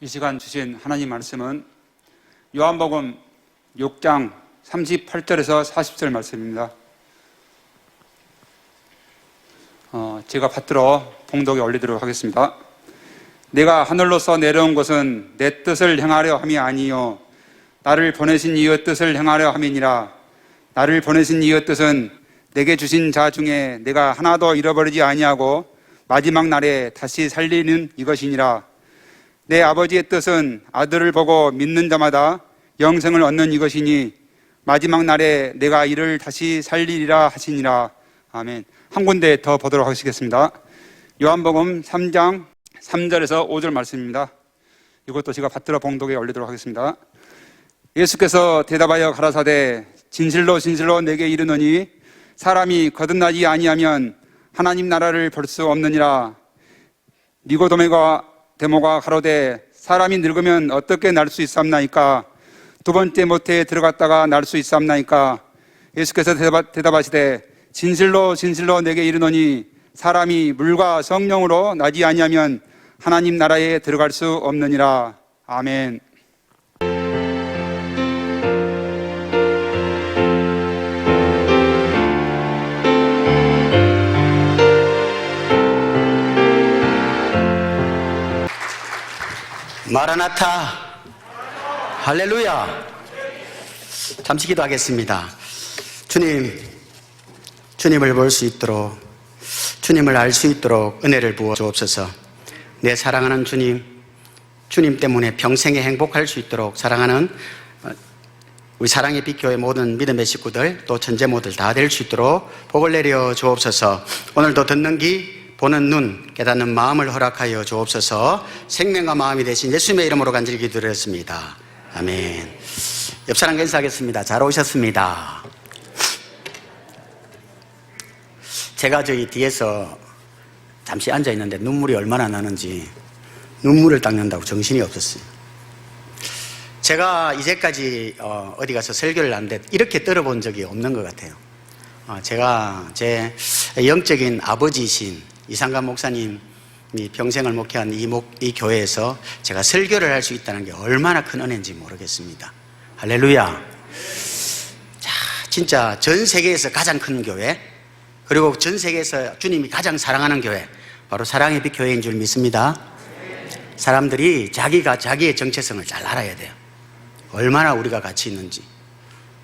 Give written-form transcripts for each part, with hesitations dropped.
이 시간 주신 하나님 말씀은 요한복음 6장 38절에서 40절 말씀입니다. 제가 받들어 봉독에 올리도록 하겠습니다. 내가 하늘로서 내려온 것은 내 뜻을 행하려 함이 아니요 나를 보내신 이의 뜻을 행하려 함이니라. 나를 보내신 이의 뜻은 내게 주신 자 중에 내가 하나도 잃어버리지 아니하고 마지막 날에 다시 살리는 이것이니라. 내 아버지의 뜻은 아들을 보고 믿는 자마다 영생을 얻는 이것이니 마지막 날에 내가 이를 다시 살리리라 하시니라. 아멘. 한 군데 더 보도록 하시겠습니다. 요한복음 3장 3절에서 5절 말씀입니다. 이것도 제가 받들어 봉독에 올리도록 하겠습니다. 예수께서 대답하여 가라사대 진실로 진실로 내게 이르노니 사람이 거듭나지 아니하면 하나님 나라를 볼 수 없느니라. 니고데모가 가로되 사람이 늙으면 어떻게 날 수 있사옵나이까? 두 번째 모태에 들어갔다가 날 수 있사옵나이까? 예수께서 대답하시되 진실로 진실로 내게 이르노니 사람이 물과 성령으로 나지 아니하면 하나님 나라에 들어갈 수 없느니라. 아멘. 마라나타, 할렐루야. 잠시 기도하겠습니다. 주님을 볼 수 있도록, 주님을 알 수 있도록 은혜를 부어 주옵소서. 내 사랑하는 주님 때문에 평생에 행복할 수 있도록 사랑하는 우리 사랑의 빛교회 모든 믿음의 식구들, 또 천재모들 다 될 수 있도록 복을 내려 주옵소서. 오늘도 듣는 귀, 보는 눈, 깨닫는 마음을 허락하여 주옵소서. 생명과 마음이 되신 예수님의 이름으로 간절히 기도드렸습니다. 아멘. 옆 사람과 인사하겠습니다. 잘 오셨습니다. 제가 저기 뒤에서 잠시 앉아 있는데 눈물이 얼마나 나는지 눈물을 닦는다고 정신이 없었어요. 제가 이제까지 어디 가서 설교를 하는데 이렇게 떨어본 적이 없는 것 같아요. 제가 제 영적인 아버지이신 이상관 목사님이 평생을 목회한 이 교회에서 제가 설교를 할 수 있다는 게 얼마나 큰 은혜인지 모르겠습니다. 할렐루야. 자, 진짜 전 세계에서 가장 큰 교회, 그리고 전 세계에서 주님이 가장 사랑하는 교회, 바로 사랑의 빛 교회인 줄 믿습니다. 사람들이 자기가 자기의 정체성을 잘 알아야 돼요. 얼마나 우리가 가치 있는지.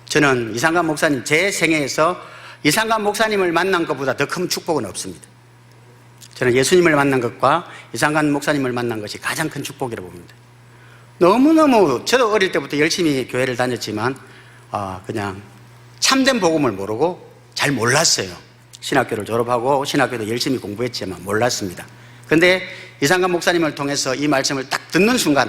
저는 이상관 목사님, 제 생애에서 이상관 목사님을 만난 것보다 더 큰 축복은 없습니다. 저는 예수님을 만난 것과 이상관 목사님을 만난 것이 가장 큰 축복이라고 봅니다. 너무너무, 저도 어릴 때부터 열심히 교회를 다녔지만 그냥 참된 복음을 모르고 잘 몰랐어요. 신학교를 졸업하고 신학교도 열심히 공부했지만 몰랐습니다. 그런데 이상관 목사님을 통해서 이 말씀을 딱 듣는 순간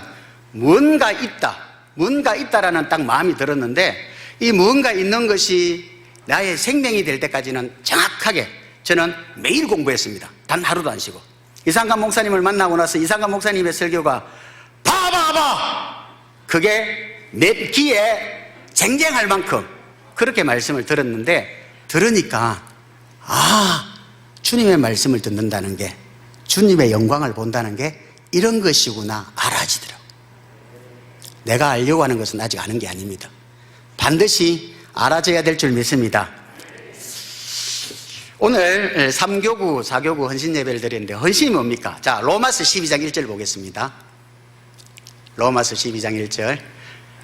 뭔가 있다라는 딱 마음이 들었는데, 이 뭔가 있는 것이 나의 생명이 될 때까지는 정확하게 저는 매일 공부했습니다. 단 하루도 안 쉬고. 이상관 목사님을 만나고 나서 이상관 목사님의 설교가 봐봐봐, 그게 내 귀에 쟁쟁할 만큼 그렇게 말씀을 들었는데, 들으니까 주님의 말씀을 듣는다는 게, 주님의 영광을 본다는 게 이런 것이구나 알아지더라고요. 내가 알려고 하는 것은 아직 아는 게 아닙니다. 반드시 알아져야 될 줄 믿습니다. 오늘 3교구, 4교구 헌신 예배를 드리는데, 헌신이 뭡니까? 자, 로마서 12장 1절 보겠습니다. 로마서 12장 1절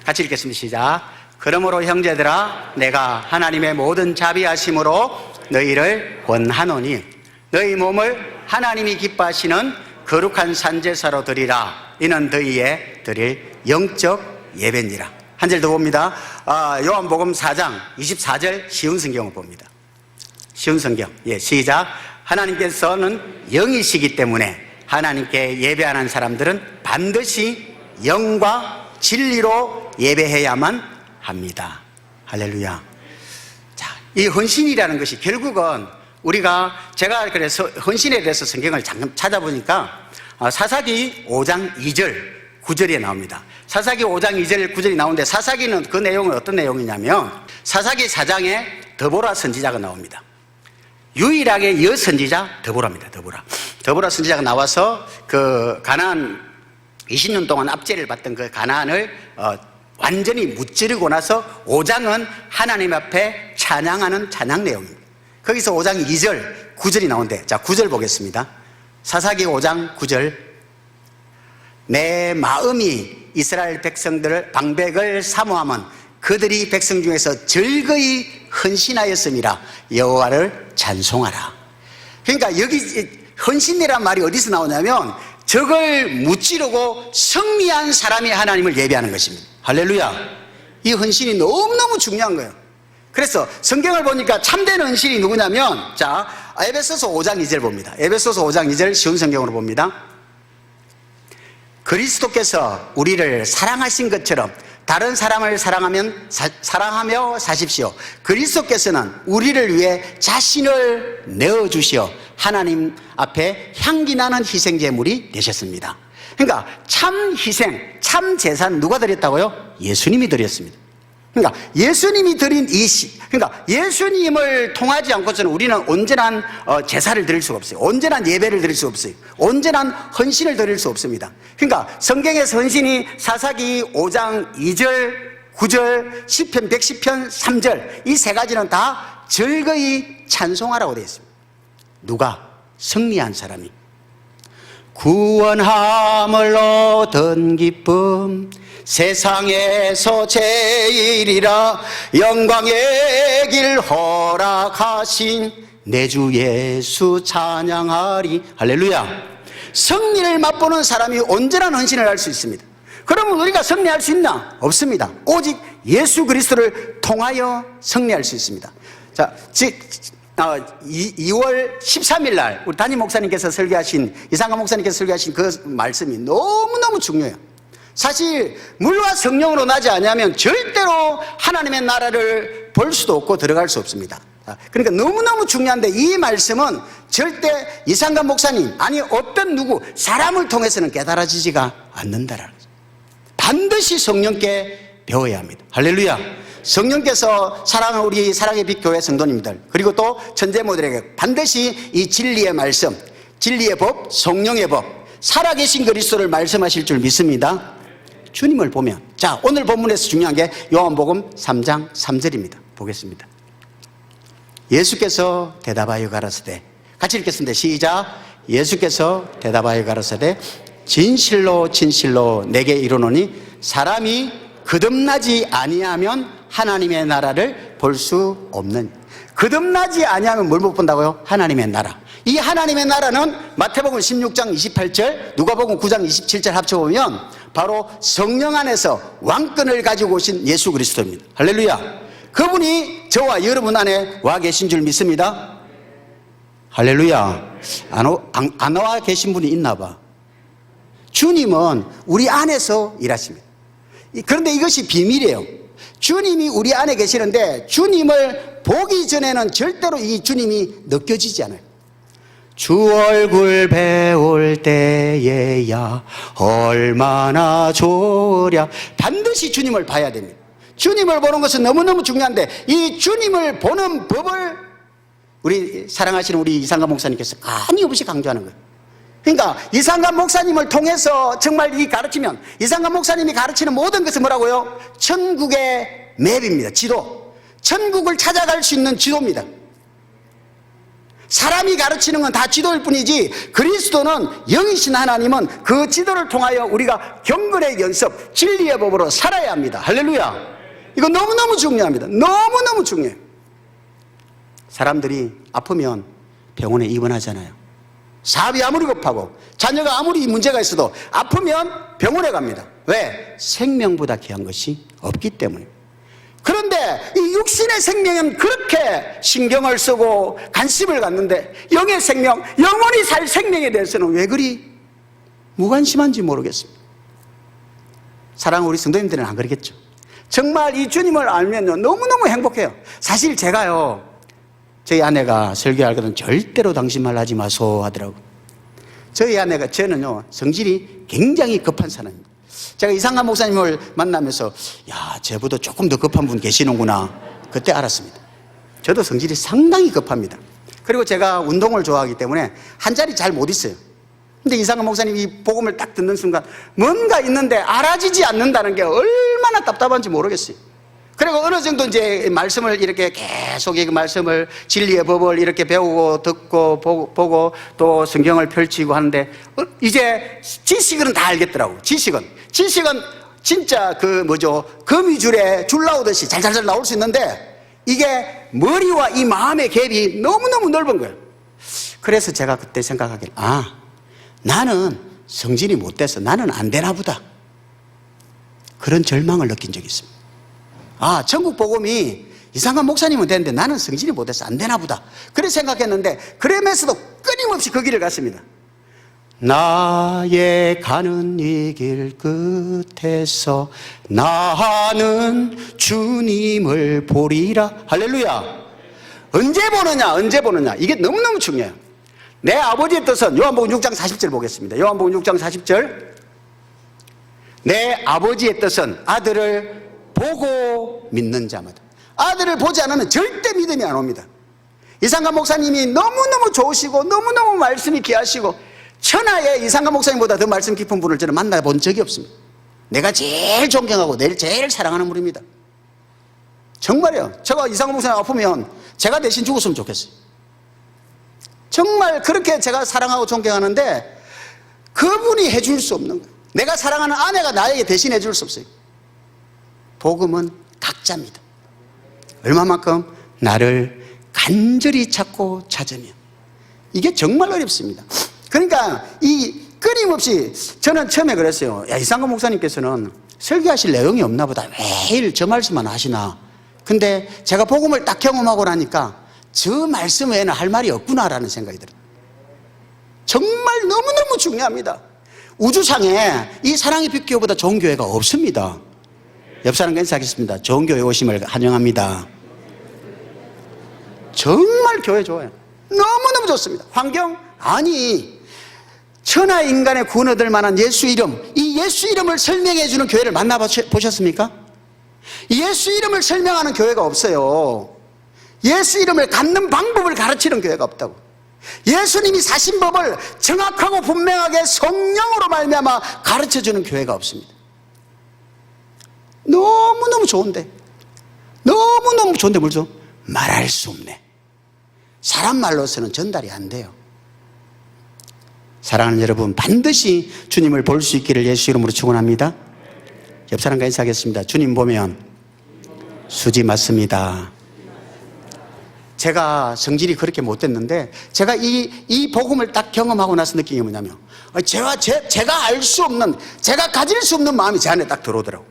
같이 읽겠습니다. 시작. 그러므로 형제들아, 내가 하나님의 모든 자비하심으로 너희를 권하노니 너희 몸을 하나님이 기뻐하시는 거룩한 산제사로 드리라. 이는 너희의 드릴 영적 예배니라. 한 절 더 봅니다. 요한복음 4장 24절 쉬운 성경을 봅니다. 쉬운 성경. 시작. 하나님께서는 영이시기 때문에 하나님께 예배하는 사람들은 반드시 영과 진리로 예배해야만 합니다. 할렐루야. 자, 이 헌신이라는 것이 결국은 제가 그래서 헌신에 대해서 성경을 잠깐 찾아보니까 사사기 5장 2절 9절에 나옵니다. 사사기 5장 2절 9절이 나오는데, 사사기는 그 내용은 어떤 내용이냐면 사사기 4장에 드보라 선지자가 나옵니다. 유일하게 여선지자 드보라입니다. 드보라 선지자가 나와서 그 가나안 20년 동안 압제를 받던 그 가나안을 완전히 무찌르고 나서 5장은 하나님 앞에 찬양하는 찬양 내용입니다. 거기서 5장 2절, 9절이 나오는데, 자, 9절 보겠습니다. 사사기 5장 9절. 내 마음이 이스라엘 백성들을 방백을 사모함은 그들이 백성 중에서 즐거이 헌신하였음이라. 여호와를 찬송하라. 그러니까 여기 헌신이란 말이 어디서 나오냐면 적을 무찌르고 승리한 사람이 하나님을 예배하는 것입니다. 할렐루야. 이 헌신이 너무너무 중요한 거예요. 그래서 성경을 보니까 참된 헌신이 누구냐면, 자, 에베소서 5장 2절 봅니다. 에베소서 5장 2절 쉬운 성경으로 봅니다. 그리스도께서 우리를 사랑하신 것처럼 다른 사람을 사랑하며 사십시오. 그리스도께서는 우리를 위해 자신을 내어주시어 하나님 앞에 향기나는 희생제물이 되셨습니다. 그러니까 참 희생, 참 제사는 누가 드렸다고요? 예수님이 드렸습니다. 그러니까 예수님이 드린 그러니까 예수님을 통하지 않고서는 우리는 온전한 제사를 드릴 수가 없어요. 온전한 예배를 드릴 수 없어요. 온전한 헌신을 드릴 수 없습니다. 그러니까 성경에서 헌신이 사사기 5장 2절, 9절, 시편 110편 3절 이 세 가지는 다 즐거이 찬송하라고 되어 있습니다. 누가? 승리한 사람이. 구원함을 얻은 기쁨 세상에서 제일이라 영광의 길 허락하신 내 주 예수 찬양하리. 할렐루야. 승리를 맛보는 사람이 온전한 헌신을 할 수 있습니다. 그러면 우리가 승리할 수 있나? 없습니다. 오직 예수 그리스도를 통하여 승리할 수 있습니다. 자, 2월 13일 날 우리 담임 목사님께서 설교하신, 이상가 목사님께서 설교하신 그 말씀이 너무너무 중요해요. 사실 물과 성령으로 나지 않으면 절대로 하나님의 나라를 볼 수도 없고 들어갈 수 없습니다. 그러니까 너무너무 중요한데 이 말씀은 절대 이상가 목사님 아니 어떤 누구 사람을 통해서는 깨달아지지가 않는다라는 거죠. 반드시 성령께 배워야 합니다. 할렐루야. 성령께서 사랑하는 우리 사랑의 빛 교회 성도님들 그리고 또 천재모들에게 반드시 이 진리의 말씀, 진리의 법, 성령의 법, 살아계신 그리스도를 말씀하실 줄 믿습니다. 주님을 보면, 자, 오늘 본문에서 중요한 게 요한복음 3장 3절입니다. 보겠습니다. 예수께서 대답하여 가라사대, 같이 읽겠습니다. 시작. 예수께서 대답하여 가라사대 진실로 진실로 내게 이르노니 사람이 거듭나지 아니하면 하나님의 나라를 볼 수 없는. 거듭나지 아니하면 뭘 못 본다고요? 하나님의 나라. 이 하나님의 나라는 마태복음 16장 28절, 누가복음 9장 27절 합쳐보면 바로 성령 안에서 왕권을 가지고 오신 예수 그리스도입니다. 할렐루야. 그분이 저와 여러분 안에 와 계신 줄 믿습니다. 할렐루야. 안 와 계신 분이 있나 봐. 주님은 우리 안에서 일하십니다. 그런데 이것이 비밀이에요. 주님이 우리 안에 계시는데 주님을 보기 전에는 절대로 이 주님이 느껴지지 않아요. 주 얼굴 배울 때에야 얼마나 좋으랴. 반드시 주님을 봐야 됩니다. 주님을 보는 것은 너무너무 중요한데 이 주님을 보는 법을 우리 사랑하시는 우리 이상가 목사님께서 끊임없이 강조하는 거예요. 그러니까 이상가 목사님을 통해서 정말 이 가르치면 이상가 목사님이 가르치는 모든 것은 뭐라고요? 천국의 맵입니다. 지도. 천국을 찾아갈 수 있는 지도입니다. 사람이 가르치는 건 다 지도일 뿐이지 그리스도는 영이신 하나님은 그 지도를 통하여 우리가 경건의 연습, 진리의 법으로 살아야 합니다. 할렐루야. 이거 너무너무 중요합니다. 너무너무 중요해요. 사람들이 아프면 병원에 입원하잖아요. 사업이 아무리 급하고 자녀가 아무리 문제가 있어도 아프면 병원에 갑니다. 왜? 생명보다 귀한 것이 없기 때문에. 그런데 이 육신의 생명은 그렇게 신경을 쓰고 관심을 갖는데 영의 생명, 영원히 살 생명에 대해서는 왜 그리 무관심한지 모르겠습니다. 사랑하는 우리 성도님들은 안 그러겠죠. 정말 이 주님을 알면요 너무너무 행복해요. 사실 제가요 저희 아내가 설교할 거는 절대로 당신 말 하지 마소 하더라고. 저희 아내가, 저는요 성질이 굉장히 급한 사람입니다. 제가 이상가 목사님을 만나면서 야, 쟤보다 조금 더 급한 분 계시는구나 그때 알았습니다. 저도 성질이 상당히 급합니다. 그리고 제가 운동을 좋아하기 때문에 한 자리 잘 못 있어요. 근데 이상한 목사님이 이 복음을 딱 듣는 순간 뭔가 있는데 알아지지 않는다는 게 얼마나 답답한지 모르겠어요. 그리고 어느 정도 이제 말씀을 이렇게 계속 이 말씀을 진리의 법을 이렇게 배우고 듣고 보고 또 성경을 펼치고 하는데 이제 지식은 다 알겠더라고. 지식은 진짜 거미줄에 줄 나오듯이 잘잘잘 나올 수 있는데 이게 머리와 이 마음의 갭이 너무너무 넓은 거예요. 그래서 제가 그때 생각하기를 나는 성질이 못 돼서 나는 안 되나 보다. 그런 절망을 느낀 적이 있습니다. 전국 복음이 이상한 목사님은 되는데 나는 성질이 못 돼서 안 되나 보다. 그렇게 생각했는데 그러면서도 끊임없이 그 길을 갔습니다. 나의 가는 이 길 끝에서 나는 주님을 보리라. 할렐루야. 언제 보느냐 이게 너무너무 중요해요. 내 아버지의 뜻은 요한복음 6장 40절 보겠습니다. 요한복음 6장 40절. 내 아버지의 뜻은 아들을 보고 믿는 자마다. 아들을 보지 않으면 절대 믿음이 안 옵니다. 이상간 목사님이 너무너무 좋으시고 너무너무 말씀이 귀하시고 천하의 이상간 목사님보다 더 말씀 깊은 분을 저는 만나본 적이 없습니다. 내가 제일 존경하고 내일 제일 사랑하는 분입니다. 정말이요. 제가 이상간 목사님 아프면 제가 대신 죽었으면 좋겠어요. 정말 그렇게 제가 사랑하고 존경하는데 그분이 해줄 수 없는 거예요. 내가 사랑하는 아내가 나에게 대신 해줄 수 없어요. 복음은 각자입니다. 얼마만큼 나를 간절히 찾고 찾으면 이게 정말 어렵습니다. 그러니까 이 끊임없이 저는 처음에 그랬어요. 이상간 목사님께서는 설교하실 내용이 없나 보다. 매일 저 말씀만 하시나. 근데 제가 복음을 딱 경험하고 나니까 저 말씀 외에는 할 말이 없구나라는 생각이 들어요. 정말 너무너무 중요합니다. 우주상에 이 사랑의 빛교회보다 좋은 교회가 없습니다. 옆 사람과 인사하겠습니다. 좋은 교회 오심을 환영합니다. 정말 교회 좋아요. 너무너무 좋습니다. 환경? 천하 인간의 구원 얻을 만한 예수 이름, 이 예수 이름을 설명해 주는 교회를 만나보셨습니까? 예수 이름을 설명하는 교회가 없어요. 예수 이름을 갖는 방법을 가르치는 교회가 없다고. 예수님이 사신 법을 정확하고 분명하게 성령으로 말미암아 가르쳐주는 교회가 없습니다. 너무너무 좋은데 물죠? 말할 수 없네. 사람 말로서는 전달이 안 돼요. 사랑하는 여러분, 반드시 주님을 볼 수 있기를 예수 이름으로 축원합니다. 옆 사람과 인사하겠습니다. 주님 보면 수지 맞습니다. 제가 성질이 그렇게 못됐는데 제가 이 복음을 딱 경험하고 나서 느낀 게 뭐냐면 제가 알 수 없는, 제가 가질 수 없는 마음이 제 안에 딱 들어오더라고.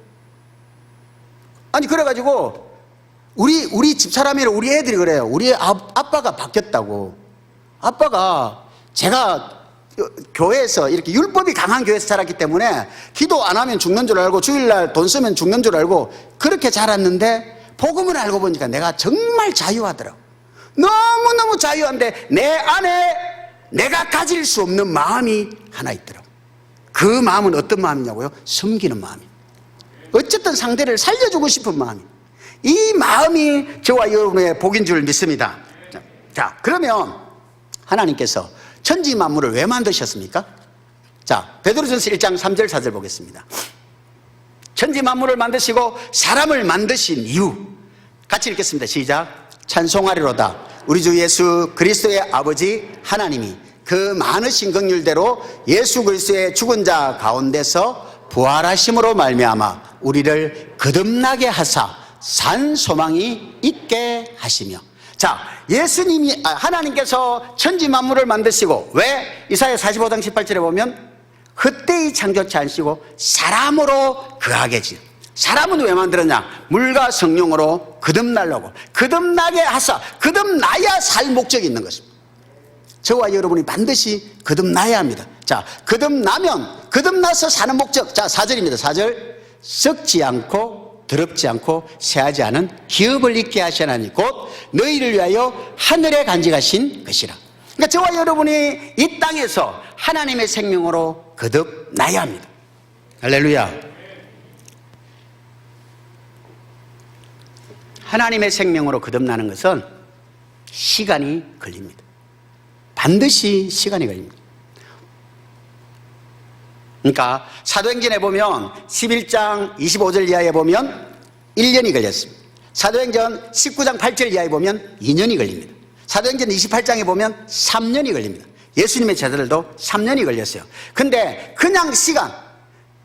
그래가지고 우리 집사람이랑 우리 애들이 그래요. 우리 아빠가 바뀌었다고. 아빠가 제가 교회에서 이렇게 율법이 강한 교회에서 자랐기 때문에 기도 안 하면 죽는 줄 알고 주일날 돈 쓰면 죽는 줄 알고 그렇게 자랐는데 복음을 알고 보니까 내가 정말 자유하더라고. 너무너무 자유한데 내 안에 내가 가질 수 없는 마음이 하나 있더라고. 그 마음은 어떤 마음이냐고요? 섬기는 마음이에요. 어쨌든 상대를 살려주고 싶은 마음이. 이 마음이 저와 여러분의 복인 줄 믿습니다. 자, 그러면 하나님께서 천지 만물을 왜 만드셨습니까? 자, 베드로전서 1장 3절 4절 보겠습니다. 천지 만물을 만드시고 사람을 만드신 이유 같이 읽겠습니다. 시작. 찬송하리로다. 우리 주 예수 그리스도의 아버지 하나님이 그 많으신 긍휼대로 예수 그리스도의 죽은 자 가운데서 부활하심으로 말미암아 우리를 거듭나게 하사 산 소망이 있게 하시며. 자, 하나님께서 천지 만물을 만드시고 왜 이사야 45장 18절에 보면 헛되이 창조치 않으시고 사람으로 거하게 지어. 사람은 왜 만들었냐? 물과 성령으로 거듭나려고. 거듭나게 하사, 거듭나야 살 목적이 있는 것입니다. 저와 여러분이 반드시 거듭나야 합니다. 자, 거듭나서 사는 목적. 자, 4절입니다. 4절. 썩지 않고 더럽지 않고 새하지 않은 기업을 있게 하시나니 곧 너희를 위하여 하늘에 간직하신 것이라. 그러니까 저와 여러분이 이 땅에서 하나님의 생명으로 거듭나야 합니다. 할렐루야. 하나님의 생명으로 거듭나는 것은 시간이 걸립니다. 반드시 시간이 걸립니다. 그러니까 사도행전에 보면 11장 25절 이하에 보면 1년이 걸렸습니다. 사도행전 19장 8절 이하에 보면 2년이 걸립니다. 사도행전 28장에 보면 3년이 걸립니다. 예수님의 제자들도 3년이 걸렸어요. 근데 그냥 시간,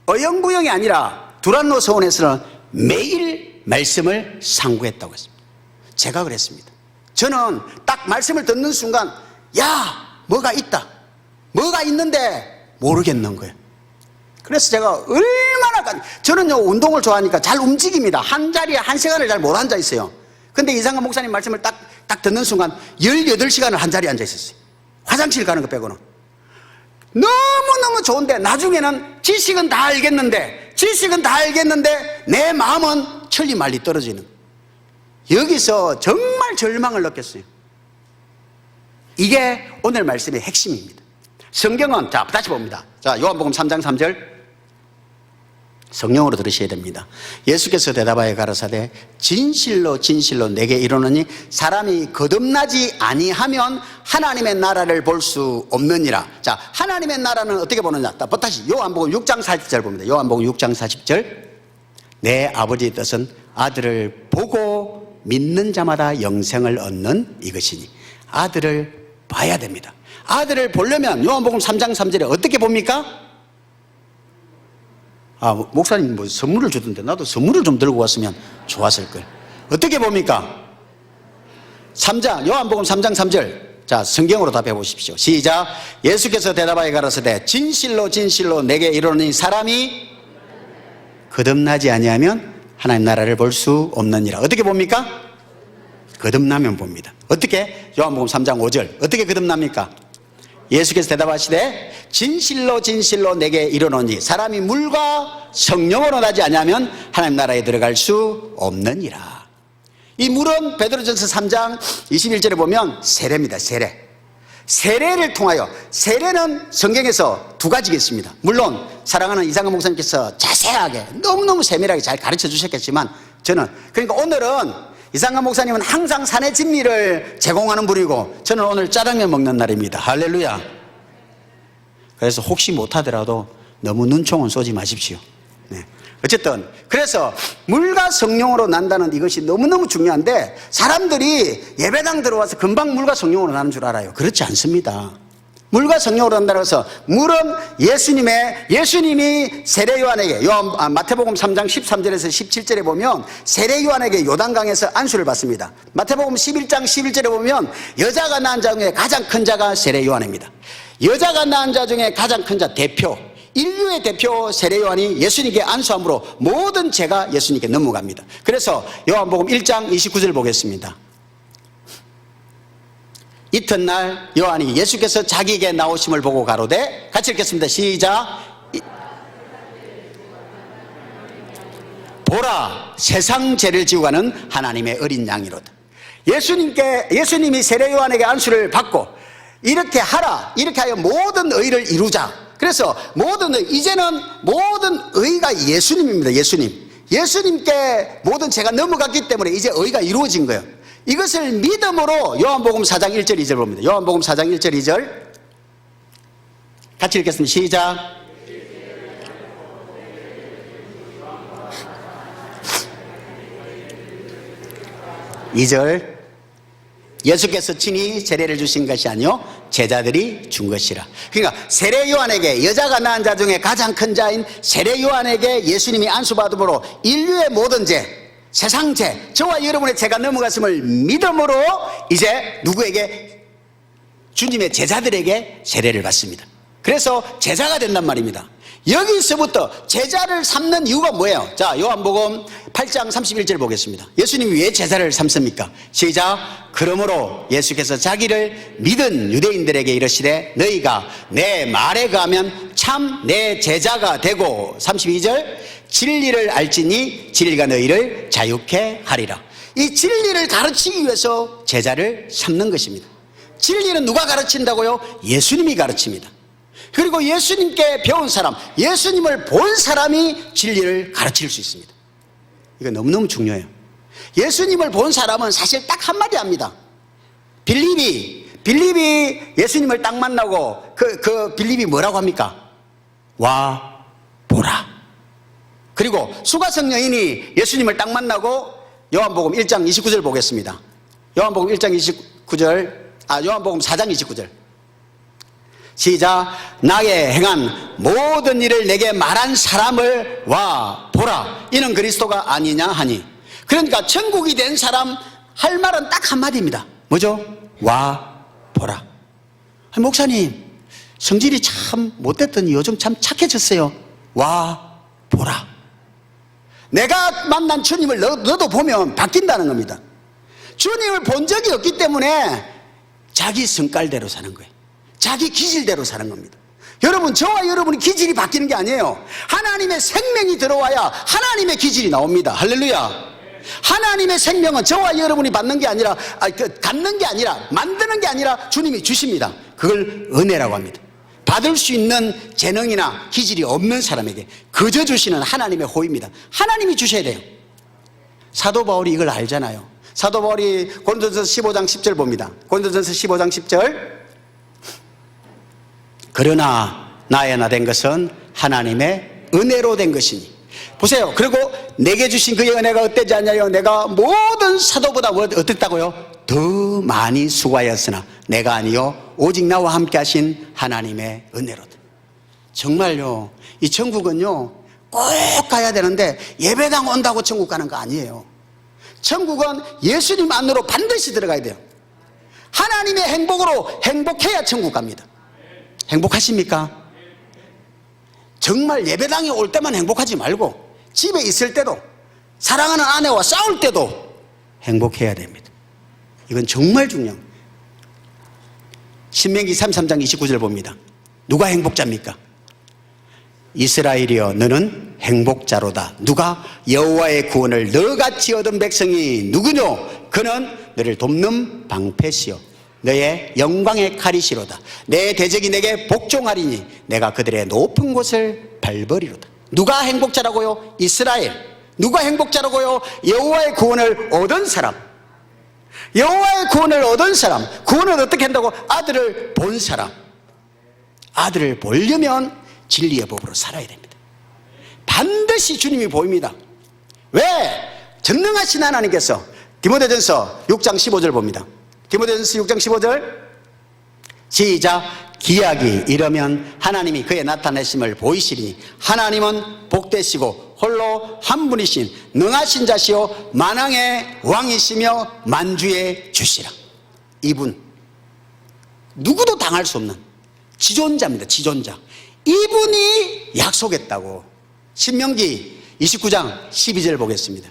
어영부영이 아니라 두란노 서원에서는 매일 말씀을 상고했다고 했습니다. 제가 그랬습니다. 저는 딱 말씀을 듣는 순간, 야, 뭐가 있다. 뭐가 있는데 모르겠는 거예요. 그래서 제가 저는요, 운동을 좋아하니까 잘 움직입니다. 한 자리에 한 시간을 잘 못 앉아 있어요. 근데 이상한 목사님 말씀을 딱 듣는 순간 18시간을 한 자리에 앉아 있었어요. 화장실 가는 거 빼고는. 너무너무 좋은데 나중에는 지식은 다 알겠는데 내 마음은 천리 말리 떨어지는. 여기서 정말 절망을 느꼈어요. 이게 오늘 말씀의 핵심입니다. 성경은, 자, 다시 봅니다. 자, 요한복음 3장 3절. 성령으로 들으셔야 됩니다. 예수께서 대답하여 가라사대 진실로 진실로 내게 이르노니 사람이 거듭나지 아니하면 하나님의 나라를 볼 수 없느니라. 자, 하나님의 나라는 어떻게 보느냐? 다시 요한복음 6장 40절 봅니다. 요한복음 6장 40절. 내 아버지의 뜻은 아들을 보고 믿는 자마다 영생을 얻는 이것이니. 아들을 봐야 됩니다. 아들을 보려면 요한복음 3장 3절에 어떻게 봅니까? 목사님 뭐 선물을 주던데 나도 선물을 좀 들고 왔으면 좋았을걸. 어떻게 봅니까? 3장, 요한복음 3장 3절. 자, 성경으로 답해 보십시오. 시작. 예수께서 대답하여 가라사대 진실로 진실로 내게 이르노니 사람이 거듭나지 아니하면 하나님 나라를 볼 수 없느니라. 어떻게 봅니까? 거듭나면 봅니다. 어떻게? 요한복음 3장 5절. 어떻게 거듭납니까? 예수께서 대답하시되 진실로 진실로 내게 이르노니 사람이 물과 성령으로 나지 아니하면 하나님 나라에 들어갈 수 없느니라. 이 물은 베드로전서 3장 21절에 보면 세례입니다. 세례를 통하여, 세례는 성경에서 두 가지가 있습니다. 물론 사랑하는 이상한 목사님께서 자세하게 너무너무 세밀하게 잘 가르쳐 주셨겠지만 그러니까 오늘은 이상한 목사님은 항상 산의 진미를 제공하는 분이고 저는 오늘 짜장면 먹는 날입니다. 할렐루야. 그래서 혹시 못하더라도 너무 눈총은 쏘지 마십시오. 네. 어쨌든 그래서 물과 성령으로 난다는 이것이 너무너무 중요한데 사람들이 예배당 들어와서 금방 물과 성령으로 나는 줄 알아요. 그렇지 않습니다. 물과 성령으로 난다고 해서 물은 예수님이 세례 요한에게 마태복음 3장 13절에서 17절에 보면 세례 요한에게 요단강에서 안수를 받습니다. 마태복음 11장 11절에 보면 여자가 낳은 자 중에 가장 큰 자가 세례 요한입니다. 여자가 낳은 자 중에 가장 큰 자 대표, 인류의 대표 세례 요한이 예수님께 안수함으로 모든 죄가 예수님께 넘어갑니다. 그래서 요한복음 1장 29절 보겠습니다. 이튿날 요한이 예수께서 자기에게 나오심을 보고 가로되, 같이 읽겠습니다. 시작. 보라, 세상 죄를 지고 가는 하나님의 어린 양이로다. 예수님이 세례 요한에게 안수를 받고 이렇게 하라, 이렇게 하여 모든 의를 이루자. 그래서 이제는 모든 의가 예수님입니다. 예수님께 모든 죄가 넘어갔기 때문에 이제 의가 이루어진 거예요. 이것을 믿음으로 요한복음 4장 1절 2절 봅니다. 요한복음 4장 1절 2절 같이 읽겠습니다. 시작. (2절) 예수께서 친히 세례를 주신 것이 아니요 제자들이 준 것이라. 그러니까 세례 요한에게, 여자가 낳은 자 중에 가장 큰 자인 세례 요한에게 예수님이 안수받음으로 인류의 모든 죄, 세상 죄, 저와 여러분의 죄가 넘어갔음을 믿음으로 이제 누구에게? 주님의 제자들에게 세례를 받습니다. 그래서 제자가 된단 말입니다. 여기서부터 제자를 삼는 이유가 뭐예요? 자, 요한복음 8장 31절 보겠습니다. 예수님이 왜 제자를 삼습니까? 시작. 그러므로 예수께서 자기를 믿은 유대인들에게 이르시되 너희가 내 말에 가면 참 내 제자가 되고, 32절, 진리를 알지니 진리가 너희를 자유케 하리라. 이 진리를 가르치기 위해서 제자를 삼는 것입니다. 진리는 누가 가르친다고요? 예수님이 가르칩니다. 그리고 예수님께 배운 사람, 예수님을 본 사람이 진리를 가르칠 수 있습니다. 이거 너무너무 중요해요. 예수님을 본 사람은 사실 딱 한마디 합니다. 빌립이 예수님을 딱 만나고 그 빌립이 뭐라고 합니까? 와 보라. 그리고 수가성 여인이 예수님을 딱 만나고 요한복음 1장 29절 보겠습니다. 요한복음 1장 29절, 요한복음 4장 29절. 시작. 나의 행한 모든 일을 내게 말한 사람을 와 보라. 이는 그리스도가 아니냐 하니. 그러니까 천국이 된 사람 할 말은 딱 한마디입니다. 뭐죠? 와 보라. 목사님, 성질이 참 못됐더니 요즘 참 착해졌어요. 와 보라. 내가 만난 주님을 너도 보면 바뀐다는 겁니다. 주님을 본 적이 없기 때문에 자기 성깔대로 사는 거예요. 자기 기질대로 사는 겁니다. 여러분, 저와 여러분이 기질이 바뀌는 게 아니에요. 하나님의 생명이 들어와야 하나님의 기질이 나옵니다. 할렐루야. 하나님의 생명은 저와 여러분이 받는 게 아니라, 갖는 게 아니라, 만드는 게 아니라 주님이 주십니다. 그걸 은혜라고 합니다. 받을 수 있는 재능이나 기질이 없는 사람에게 그저 주시는 하나님의 호입니다. 하나님이 주셔야 돼요. 사도 바울이 이걸 알잖아요. 사도 바울이 고린도전서 15장 10절 봅니다. 고린도전서 15장 10절. 그러나 나의 나 된 것은 하나님의 은혜로 된 것이니. 보세요. 그리고 내게 주신 그의 은혜가 어땠지 않냐요? 내가 모든 사도보다 어땠다고요? 더 많이 수고하였으나 내가 아니요 오직 나와 함께 하신 하나님의 은혜로다. 정말요, 이 천국은요 꼭 가야 되는데 예배당 온다고 천국 가는 거 아니에요. 천국은 예수님 안으로 반드시 들어가야 돼요. 하나님의 행복으로 행복해야 천국 갑니다. 행복하십니까? 정말 예배당에 올 때만 행복하지 말고 집에 있을 때도, 사랑하는 아내와 싸울 때도 행복해야 됩니다. 이건 정말 중요합니다. 신명기 33장 29절 봅니다. 누가 행복자입니까? 이스라엘이여 너는 행복자로다. 누가? 여호와의 구원을 너같이 얻은 백성이 누구뇨? 그는 너를 돕는 방패시요 너의 영광의 칼이시로다. 내 대적이 내게 복종하리니 내가 그들의 높은 곳을 밟으리로다. 누가 행복자라고요? 이스라엘. 누가 행복자라고요? 여호와의 구원을 얻은 사람. 여호와의 구원을 얻은 사람. 구원을 어떻게 한다고? 아들을 본 사람. 아들을 보려면 진리의 법으로 살아야 됩니다. 반드시 주님이 보입니다. 왜? 전능하신 하나님께서 디모데전서 6장 15절 봅니다. 디모데전서 6장 15절 시작. 기약이 이르면 하나님이 그의 나타내심을 보이시리니 하나님은 복되시고 홀로 한 분이신 능하신 자시요 만왕의 왕이시며 만주의 주시라. 이분 누구도 당할 수 없는 지존자입니다. 지존자. 이분이 약속했다고. 신명기 29장 12절 보겠습니다.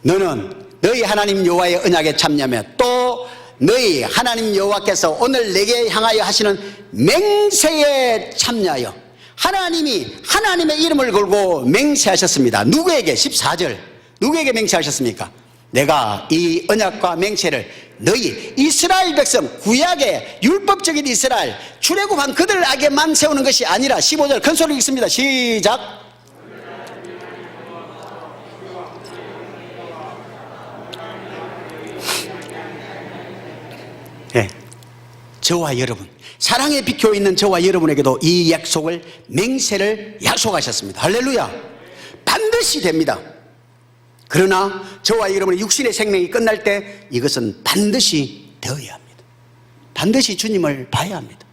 너는 너희 하나님 여호와의 언약에 참여하며 또 너희 하나님 여호와께서 오늘 내게 향하여 하시는 맹세에 참여하여. 하나님이 하나님의 이름을 걸고 맹세하셨습니다. 누구에게? 14절. 누구에게 맹세하셨습니까? 내가 이 언약과 맹세를 너희 이스라엘 백성, 구약의 율법적인 이스라엘 출애굽한 그들에게만 세우는 것이 아니라 15절 큰 소리 읽습니다. 시작. 네. 저와 여러분, 사랑에 비켜 있는 저와 여러분에게도 이 약속을, 맹세를 약속하셨습니다. 할렐루야. 반드시 됩니다. 그러나 저와 여러분의 육신의 생명이 끝날 때 이것은 반드시 되어야 합니다. 반드시 주님을 봐야 합니다.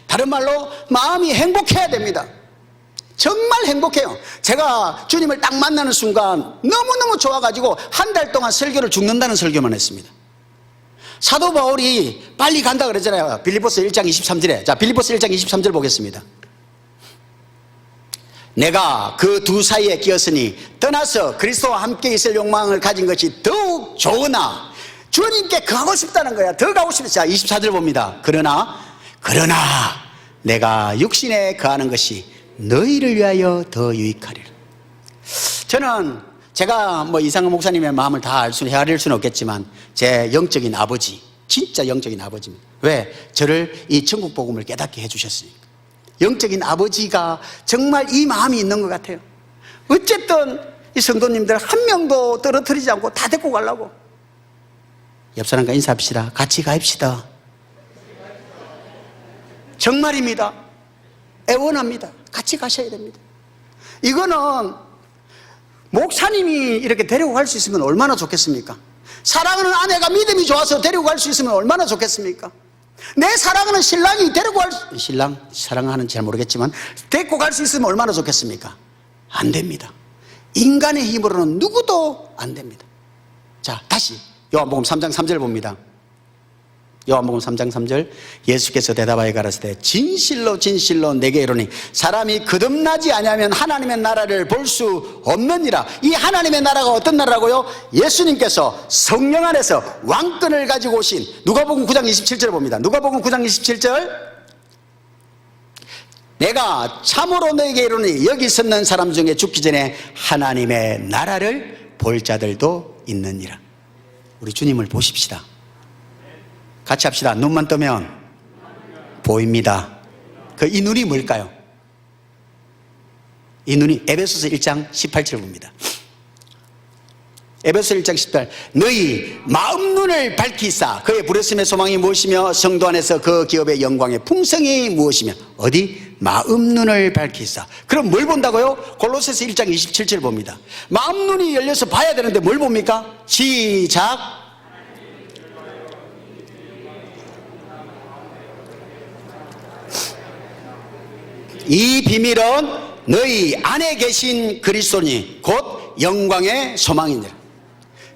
다른 말로 마음이 행복해야 됩니다. 정말 행복해요. 제가 주님을 딱 만나는 순간 너무너무 좋아가지고 한 달 동안 설교를 죽는다는 설교만 했습니다. 사도 바울이 빨리 간다 그러잖아요. 빌립보서 1장 23절에. 자, 빌립보서 1장 23절 보겠습니다. 내가 그 두 사이에 끼었으니 떠나서 그리스도와 함께 있을 욕망을 가진 것이 더욱 좋으나 주님께 가고 싶다는 거야. 더 가고 싶다. 자, 24절 봅니다. 그러나 내가 육신에 거하는 것이 너희를 위하여 더 유익하리라. 저는 제가 이상한 목사님의 마음을 다 헤아릴 수는 없겠지만 제 영적인 아버지, 진짜 영적인 아버지입니다. 왜? 저를 이 천국 복음을 깨닫게 해주셨으니까. 영적인 아버지가 정말 이 마음이 있는 것 같아요. 어쨌든 이 성도님들 한 명도 떨어뜨리지 않고 다 데리고 가려고. 옆 사람과 인사합시다. 같이 가입시다. 정말입니다. 애원합니다. 같이 가셔야 됩니다. 이거는 목사님이 이렇게 데리고 갈 수 있으면 얼마나 좋겠습니까? 사랑하는 아내가 믿음이 좋아서 데리고 갈 수 있으면 얼마나 좋겠습니까? 내 사랑하는 신랑이 데리고 신랑 사랑하는지 잘 모르겠지만 데리고 갈 수 있으면 얼마나 좋겠습니까? 안 됩니다. 인간의 힘으로는 누구도 안 됩니다. 자, 다시 요한복음 3장 3절 봅니다. 요한복음 3장 3절 예수께서 대답하여 가라사대 진실로 진실로 내게 이르노니 사람이 거듭나지 아니하면 하나님의 나라를 볼 수 없느니라. 이 하나님의 나라가 어떤 나라라고요? 예수님께서 성령 안에서 왕권을 가지고 오신 누가복음 9장 27절 봅니다. 누가복음 9장 27절 내가 참으로 너에게 이르노니 여기 섰는 사람 중에 죽기 전에 하나님의 나라를 볼 자들도 있느니라. 우리 주님을 보십시다. 같이 합시다. 눈만 뜨면 보입니다. 이 눈이 뭘까요? 이 눈이 에베소서 1장 18절 봅니다. 에베소서 1장 18 너희 마음 눈을 밝히사 그의 부르심의 소망이 무엇이며 성도 안에서 그 기업의 영광의 풍성이 무엇이며 어디? 마음 눈을 밝히사. 그럼 뭘 본다고요? 골로새서 1장 27절 봅니다. 마음 눈이 열려서 봐야 되는데 뭘 봅니까? 시작. 이 비밀은 너희 안에 계신 그리스도니 곧 영광의 소망이니라.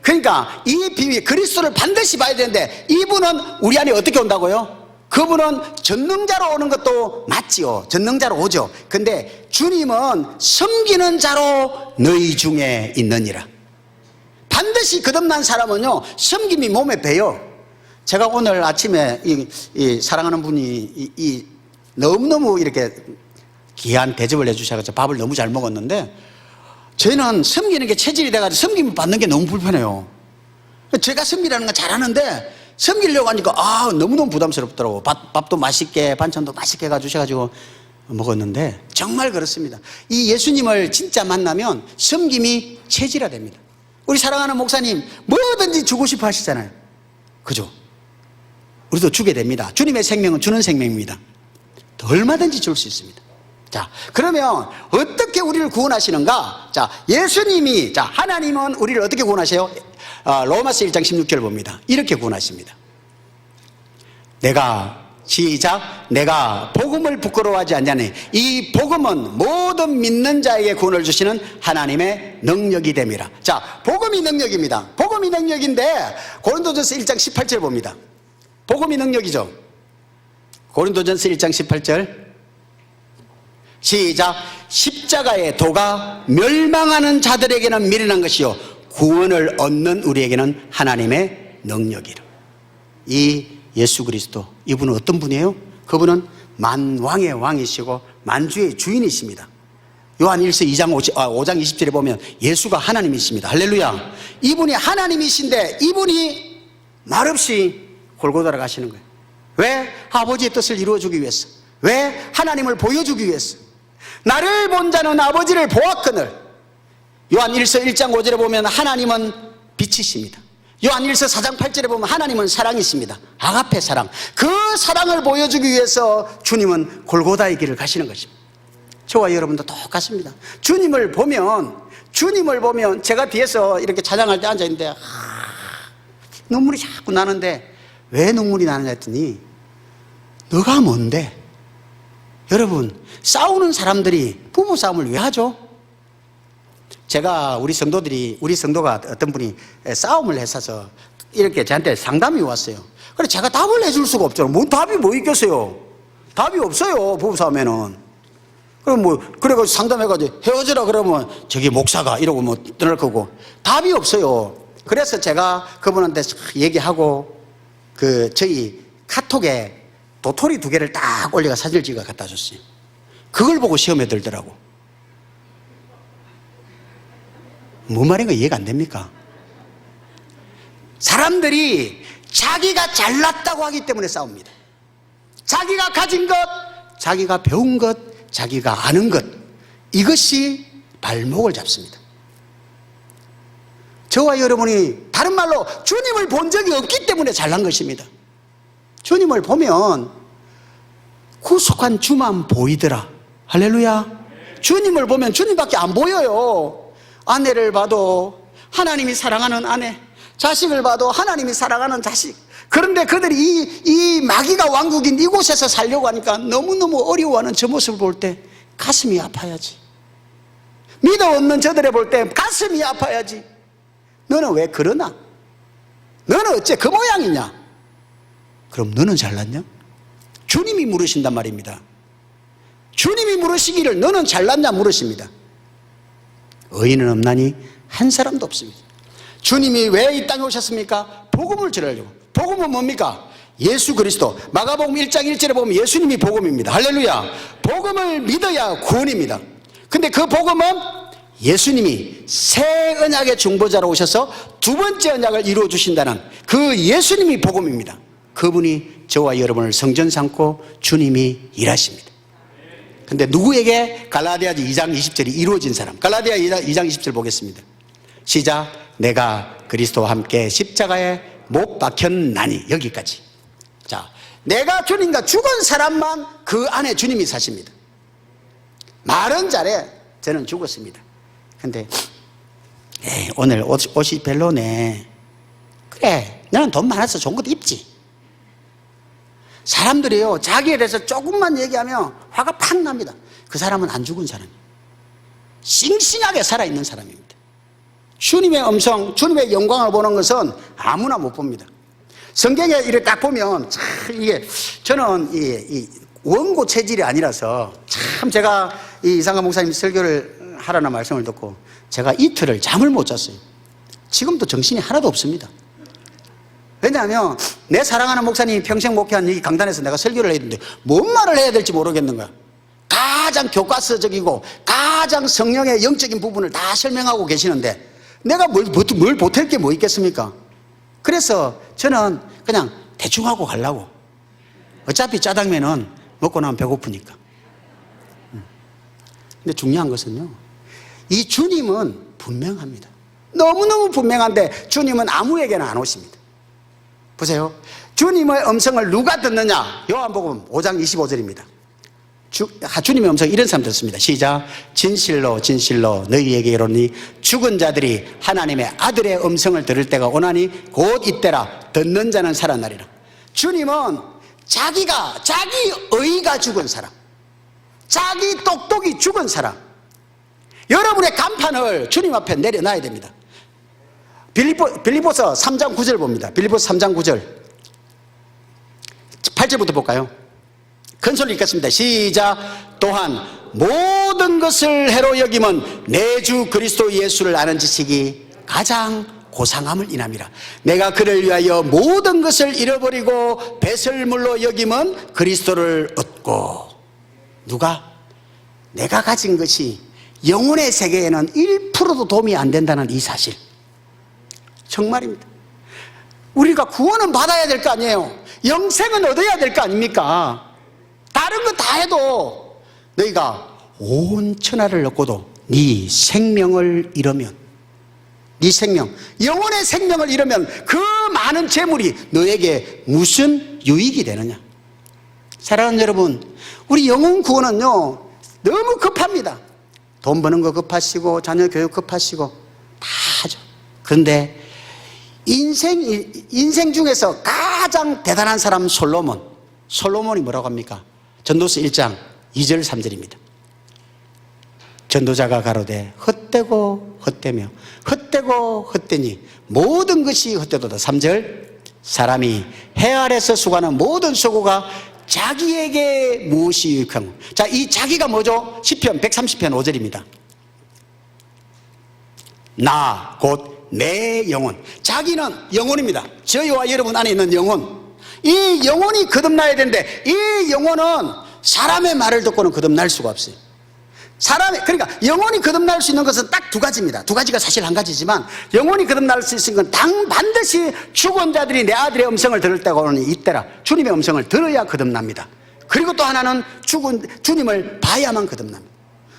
그러니까 이 비밀 그리스도를 반드시 봐야 되는데 이분은 우리 안에 어떻게 온다고요? 그분은 전능자로 오는 것도 맞지요. 전능자로 오죠. 근데 주님은 섬기는 자로 너희 중에 있느니라. 반드시 거듭난 사람은요 섬김이 몸에 배요. 제가 오늘 아침에 이 사랑하는 분이 너무너무 이렇게 귀한 대접을 해주셔서 밥을 너무 잘 먹었는데 저희는 섬기는 게 체질이 돼가지고 섬김을 받는 게 너무 불편해요. 제가 섬기라는 건 잘하는데 섬기려고 하니까 너무너무 부담스럽더라고. 밥도 맛있게 반찬도 맛있게 해주셔가지고 먹었는데 정말 그렇습니다. 이 예수님을 진짜 만나면 섬김이 체질화됩니다. 우리 사랑하는 목사님 뭐든지 주고 싶어 하시잖아요. 그죠? 우리도 주게 됩니다. 주님의 생명은 주는 생명입니다. 얼마든지 줄 수 있습니다. 자, 그러면 어떻게 우리를 구원하시는가? 자, 예수님이, 하나님은 우리를 어떻게 구원하세요? 로마서 1장 16절 봅니다. 이렇게 구원하십니다. 내가 복음을 부끄러워하지 않냐니 이 복음은 모든 믿는 자에게 구원을 주시는 하나님의 능력이 됨이라. 자, 복음이 능력입니다. 복음이 능력인데 고린도전서 1장 18절 봅니다. 복음이 능력이죠. 고린도전서 1장 18절 시작. 십자가의 도가 멸망하는 자들에게는 미련한 것이요 구원을 얻는 우리에게는 하나님의 능력이라. 이 예수 그리스도 이분은 어떤 분이에요? 그분은 만왕의 왕이시고 만주의 주인이십니다. 요한 1서 5장 20절에 보면 예수가 하나님이십니다. 할렐루야. 이분이 하나님이신데 이분이 말없이 골고다를 가시는 거예요. 왜? 아버지의 뜻을 이루어주기 위해서. 왜? 하나님을 보여주기 위해서. 나를 본 자는 아버지를 보았거늘. 요한 1서 1장 5절에 보면 하나님은 빛이십니다. 요한 1서 4장 8절에 보면 하나님은 사랑이십니다. 아가페 사랑. 그 사랑을 보여주기 위해서 주님은 골고다의 길을 가시는 것입니다. 저와 여러분도 똑같습니다. 주님을 보면 제가 뒤에서 이렇게 찬양할 때 앉아있는데 눈물이 자꾸 나는데 왜 눈물이 나느냐 했더니 너가 뭔데? 여러분, 싸우는 사람들이 부부싸움을 왜 하죠? 제가 우리 성도가 어떤 분이 싸움을 했어서 이렇게 저한테 상담이 왔어요. 그래 제가 답을 해줄 수가 없잖아요. 답이 뭐 있겠어요? 답이 없어요, 부부싸움에는. 그럼 그래가지고 상담해가지고 헤어져라 그러면 저기 목사가 이러고 떠날 거고 답이 없어요. 그래서 제가 그분한테 얘기하고 저희 카톡에 도토리 2개를 딱 올려가 사진을 찍어 갖다 줬어요. 그걸 보고 시험에 들더라고. 뭔 말인가 이해가 안 됩니까? 사람들이 자기가 잘났다고 하기 때문에 싸웁니다. 자기가 가진 것, 자기가 배운 것, 자기가 아는 것, 이것이 발목을 잡습니다. 저와 여러분이 다른 말로 주님을 본 적이 없기 때문에 잘난 것입니다. 주님을 보면 구속한 주만 보이더라. 할렐루야. 주님을 보면 주님밖에 안 보여요. 아내를 봐도 하나님이 사랑하는 아내, 자식을 봐도 하나님이 사랑하는 자식. 그런데 그들이 이 마귀가 왕국인 이곳에서 살려고 하니까 너무너무 어려워하는 저 모습을 볼 때 가슴이 아파야지. 믿어 없는 저들을 볼 때 가슴이 아파야지. 너는 왜 그러나? 너는 어째 그 모양이냐? 그럼 너는 잘났냐? 주님이 물으신단 말입니다. 주님이 물으시기를 너는 잘났냐 물으십니다. 의인은 없나니 한 사람도 없습니다. 주님이 왜 이 땅에 오셨습니까? 복음을 전하려고. 복음은 뭡니까? 예수 그리스도. 마가복음 1장 1절에 보면 예수님이 복음입니다. 할렐루야. 복음을 믿어야 구원입니다. 근데 그 복음은 예수님이 새 언약의 중보자로 오셔서 두 번째 언약을 이루어 주신다는 그 예수님이 복음입니다. 그분이 저와 여러분을 성전 삼고 주님이 일하십니다. 근데 누구에게? 갈라디아 2장 20절이 이루어진 사람. 갈라디아 2장 20절 보겠습니다. 시작. 내가 그리스도와 함께 십자가에 못 박혔나니. 여기까지. 자, 내가 주님과 죽은 사람만 그 안에 주님이 사십니다. 말은 잘해. 저는 죽었습니다. 근데 오늘 옷이 별로네. 그래, 너는 돈 많아서 좋은 것도 입지. 사람들이요, 자기에 대해서 조금만 얘기하면 화가 팍 납니다. 그 사람은 안 죽은 사람이에요. 싱싱하게 살아있는 사람입니다. 주님의 음성, 주님의 영광을 보는 것은 아무나 못 봅니다. 성경에 이렇게 딱 보면 참 이게, 저는 이 원고 체질이 아니라서 참 제가 이 이상관 목사님 설교를 하라는 말씀을 듣고 제가 이틀을 잠을 못 잤어요. 지금도 정신이 하나도 없습니다. 왜냐하면 내 사랑하는 목사님이 평생 목회한 이 강단에서 내가 설교를 해야 되는데 뭔 말을 해야 될지 모르겠는 거야. 가장 교과서적이고 가장 성령의 영적인 부분을 다 설명하고 계시는데 내가 뭘 보탤 게 뭐 있겠습니까? 그래서 저는 그냥 대충 하고 가려고. 어차피 짜장면은 먹고 나면 배고프니까. 근데 중요한 것은요, 이 주님은 분명합니다. 너무너무 분명한데 주님은 아무에게나 안 오십니다. 보세요. 주님의 음성을 누가 듣느냐? 요한복음 5장 25절입니다. 주님의 음성 이런 사람 듣습니다. 시작. 진실로 진실로 너희에게 이르노니 죽은 자들이 하나님의 아들의 음성을 들을 때가 오나니 곧 이때라. 듣는 자는 살아나리라. 주님은 자기 의가 죽은 사람, 자기 똑똑이 죽은 사람, 여러분의 간판을 주님 앞에 내려놔야 됩니다. 빌립보서 3장 9절 봅니다. 빌립보서 3장 9절 8절부터 볼까요? 큰 소리 읽겠습니다. 시작. 또한 모든 것을 해로 여김은 내 주 그리스도 예수를 아는 지식이 가장 고상함을 인함이라. 내가 그를 위하여 모든 것을 잃어버리고 배설물로 여김은 그리스도를 얻고. 누가? 내가 가진 것이 영혼의 세계에는 1%도 도움이 안 된다는 이 사실. 정말입니다. 우리가 구원은 받아야 될 거 아니에요. 영생은 얻어야 될 거 아닙니까? 다른 거 다 해도 너희가 온 천하를 얻고도 네 생명을 잃으면, 네 생명, 영혼의 생명을 잃으면 그 많은 재물이 너에게 무슨 유익이 되느냐? 사랑하는 여러분, 우리 영혼 구원은요 너무 급합니다. 돈 버는 거 급하시고 자녀 교육 급하시고 다 하죠. 그런데 인생 중에서 가장 대단한 사람 솔로몬이 뭐라고 합니까? 전도서 1장 2절 3절입니다. 전도자가 가로되 헛되고 헛되며 헛되고 헛되니 모든 것이 헛되도다. 3절 사람이 해 아래서 수고하는 모든 수고가 자기에게 무엇이 유익한가? 자, 이 자기가 뭐죠? 시편 130편 5절입니다. 나 곧 내 영혼. 자기는 영혼입니다. 저희와 여러분 안에 있는 영혼. 이 영혼이 거듭나야 되는데 이 영혼은 사람의 말을 듣고는 거듭날 수가 없어요. 그러니까 영혼이 거듭날 수 있는 것은 딱 두 가지입니다. 두 가지가 사실 한 가지지만 영혼이 거듭날 수 있는 건 반드시 죽은 자들이 내 아들의 음성을 들을 때가 오니 이때라. 주님의 음성을 들어야 거듭납니다. 그리고 또 하나는 주님을 봐야만 거듭납니다.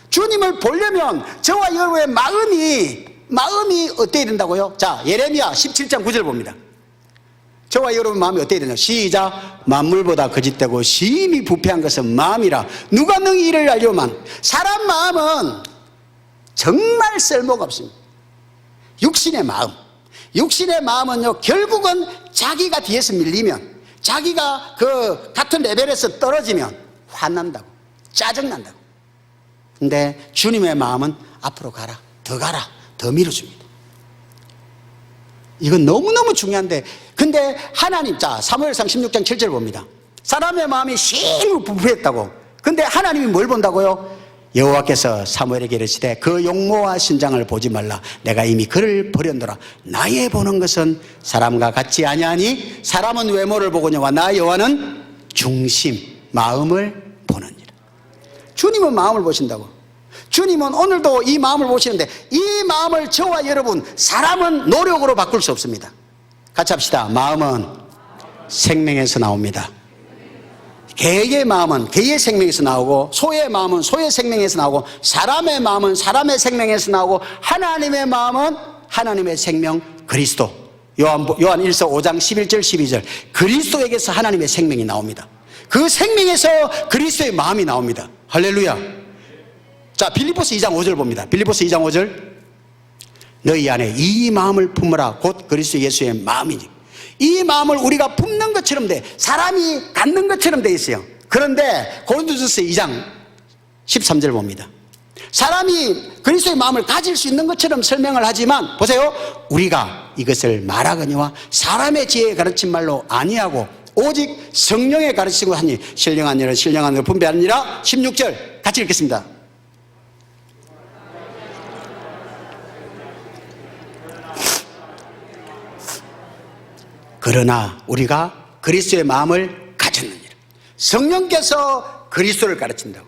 주님을 보려면 저와 여러분의 마음이 어때야 된다고요? 자, 예레미야 17장 9절 봅니다. 저와 여러분 마음이 어떻게 되냐? 시작. 만물보다 거짓되고 심히 부패한 것은 마음이라 누가 능히 이를 알려만. 사람 마음은 정말 쓸모가 없습니다. 육신의 마음. 육신의 마음은요, 결국은 자기가 뒤에서 밀리면, 자기가 그 같은 레벨에서 떨어지면 화난다고, 짜증난다고. 근데 주님의 마음은 앞으로 가라, 더 밀어줍니다. 이건 너무너무 중요한데, 근데 하나님, 자, 사무엘상 16장 7절 봅니다. 사람의 마음이 심히 부패했다고. 근데 하나님이 뭘 본다고요? 여호와께서 사무엘에게 이르시되 그 용모와 신장을 보지 말라. 내가 이미 그를 버렸노라. 나의 보는 것은 사람과 같지 아니하니 사람은 외모를 보거니와 나 여호와는 중심, 마음을 보느니라. 주님은 마음을 보신다고. 주님은 오늘도 이 마음을 보시는데, 이 마음을 저와 여러분, 사람은 노력으로 바꿀 수 없습니다. 같이 합시다. 마음은 생명에서 나옵니다. 개의 마음은 개의 생명에서 나오고, 소의 마음은 소의 생명에서 나오고, 사람의 마음은 사람의 생명에서 나오고, 하나님의 마음은 하나님의 생명 그리스도. 요한 1서 5장 11절 12절. 그리스도에게서 하나님의 생명이 나옵니다. 그 생명에서 그리스도의 마음이 나옵니다. 할렐루야. 자, 빌립보서 2장 5절 봅니다. 빌립보서 2장 5절. 너희 안에 이 마음을 품으라. 곧 그리스도 예수의 마음이니. 이 마음을 우리가 품는 것처럼 돼. 사람이 갖는 것처럼 돼 있어요. 그런데 고린도전서 2장 13절 봅니다. 사람이 그리스도의 마음을 가질 수 있는 것처럼 설명을 하지만, 보세요. 우리가 이것을 말하거니와 사람의 지혜에 가르친 말로 아니하고 오직 성령의 가르치고 하니 신령한 일은 신령한 일을 분배하느니라. 16절 같이 읽겠습니다. 그러나 우리가 그리스도의 마음을 가졌느니라. 성령께서 그리스도를 가르친다고.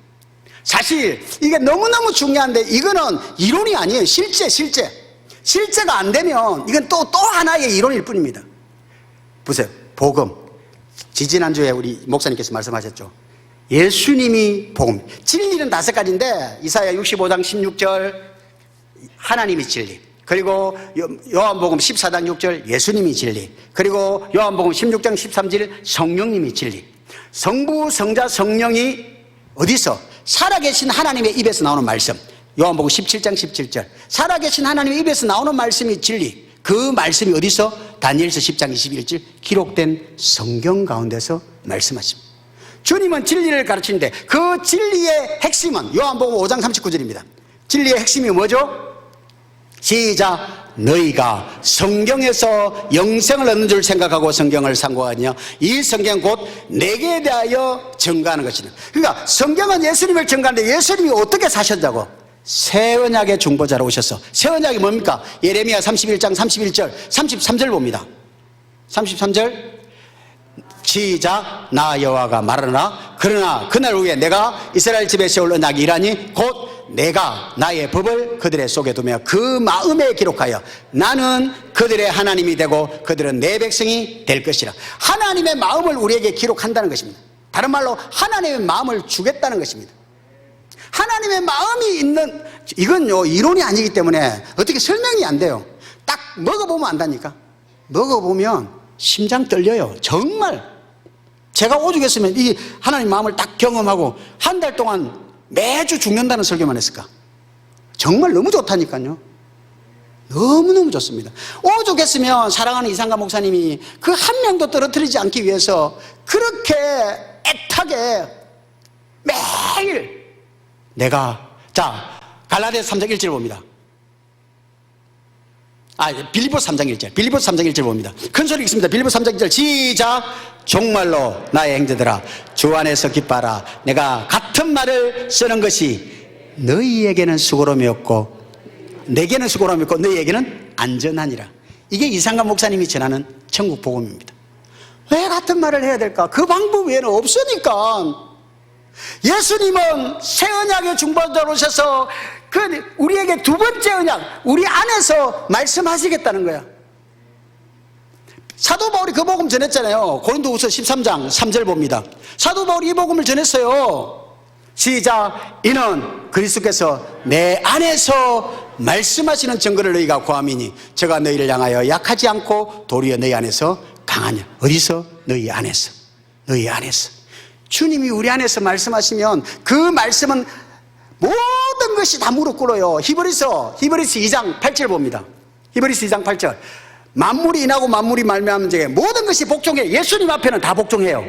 사실 이게 너무너무 중요한데, 이거는 이론이 아니에요. 실제가 안 되면 이건 또 하나의 이론일 뿐입니다. 보세요. 복음. 지지난주에 우리 목사님께서 말씀하셨죠. 예수님이 복음. 진리는 5가지인데 이사야 65장 16절 하나님이 진리, 그리고 요한복음 14장 6절 예수님이 진리, 그리고 요한복음 16장 13절 성령님이 진리. 성부, 성자, 성령이 어디서? 살아계신 하나님의 입에서 나오는 말씀. 요한복음 17장 17절 살아계신 하나님의 입에서 나오는 말씀이 진리. 그 말씀이 어디서? 다니엘서 10장 21절 기록된 성경 가운데서 말씀하십니다. 주님은 진리를 가르치는데, 그 진리의 핵심은 요한복음 5장 39절입니다. 진리의 핵심이 뭐죠? 시작. 너희가 성경에서 영생을 얻는 줄 생각하고 성경을 상고하냐? 이 성경 곧 내게 대하여 증거하는 것이다. 그러니까 성경은 예수님을 증거하는데, 예수님이 어떻게 사셨다고? 새 언약의 중보자로 오셔서. 새 언약이 뭡니까? 예레미야 31장 31절 33절 봅니다. 33절 시작. 나 여호와가 말하노라. 그러나 그날 후에 내가 이스라엘 집에 세울 언약이 이라니 곧 내가 나의 법을 그들의 속에 두며 그 마음에 기록하여 나는 그들의 하나님이 되고 그들은 내 백성이 될 것이라. 하나님의 마음을 우리에게 기록한다는 것입니다. 다른 말로 하나님의 마음을 주겠다는 것입니다. 하나님의 마음이 있는, 이건요 이론이 아니기 때문에 어떻게 설명이 안 돼요. 딱 먹어보면 안다니까. 먹어보면 심장 떨려요. 정말. 제가 오죽했으면 이 하나님 마음을 딱 경험하고 한 달 동안 매주 죽는다는 설교만 했을까? 정말 너무 좋다니까요. 너무너무 좋습니다. 오죽했으면 사랑하는 이상가 목사님이 그 한 명도 떨어뜨리지 않기 위해서 그렇게 애타게 매일 내가, 자, 갈라디아서 3장 1절 봅니다. 빌립보서 3장 1절. 빌립보서 3장 1절 봅니다. 큰 소리 읽습니다. 빌립보서 3장 1절 시작. 종말로 나의 형제들아 주 안에서 기뻐하라. 내가 같은 말을 쓰는 것이 너희에게는 수고로움이 없고 내게는 수고로움이 없고 너희에게는 안전하니라. 이게 이상가 목사님이 전하는 천국 복음입니다. 왜 같은 말을 해야 될까? 그 방법 외에는 없으니까. 예수님은 새 언약의 중보자로 오셔서 우리에게 두 번째 언약, 우리 안에서 말씀하시겠다는 거야. 사도 바울이 그 복음 전했잖아요. 고린도후서 13장 3절 봅니다. 사도 바울이 이 복음을 전했어요. 시작. 이는 그리스도께서 내 안에서 말씀하시는 증거를 너희가 구함이니 저가 너희를 향하여 약하지 않고 도리어 너희 안에서 강한 영. 어디서? 너희 안에서. 너희 안에서. 주님이 우리 안에서 말씀하시면 그 말씀은 모든 것이 다 무릎 꿇어요. 히브리서 2장 8절 봅니다. 히브리서 2장 8절. 만물이 인하고 만물이 말미암은 데 모든 것이 복종해. 예수님 앞에는 다 복종해요.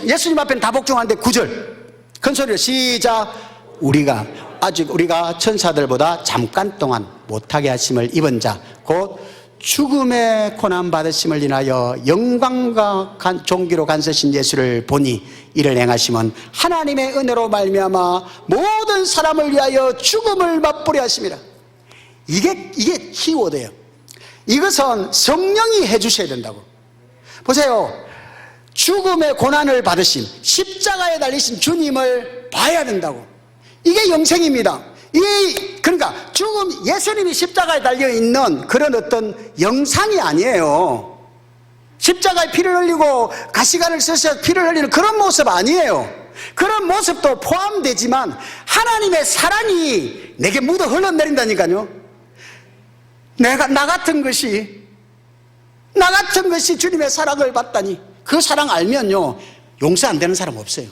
예수님 앞에는 다 복종하는데 9절. 큰 소리로 시작. 우리가 천사들보다 잠깐 동안 못하게 하심을 입은 자 곧 죽음의 고난 받으심을 인하여 영광과 존귀로 간서신 예수를 보니 이를 행하심은 하나님의 은혜로 말미암아 모든 사람을 위하여 죽음을 맛보려 하심이라. 이게 키워드예요. 이것은 성령이 해주셔야 된다고. 보세요. 죽음의 고난을 받으신 십자가에 달리신 주님을 봐야 된다고. 이게 영생입니다. 그러니까 예수님이 십자가에 달려있는 그런 어떤 영상이 아니에요. 십자가에 피를 흘리고 가시관을 쓰셔서 피를 흘리는 그런 모습 아니에요. 그런 모습도 포함되지만 하나님의 사랑이 내게 묻어 흘러내린다니까요. 나 같은 것이 주님의 사랑을 받다니. 그 사랑 알면요, 용서 안 되는 사람 없어요.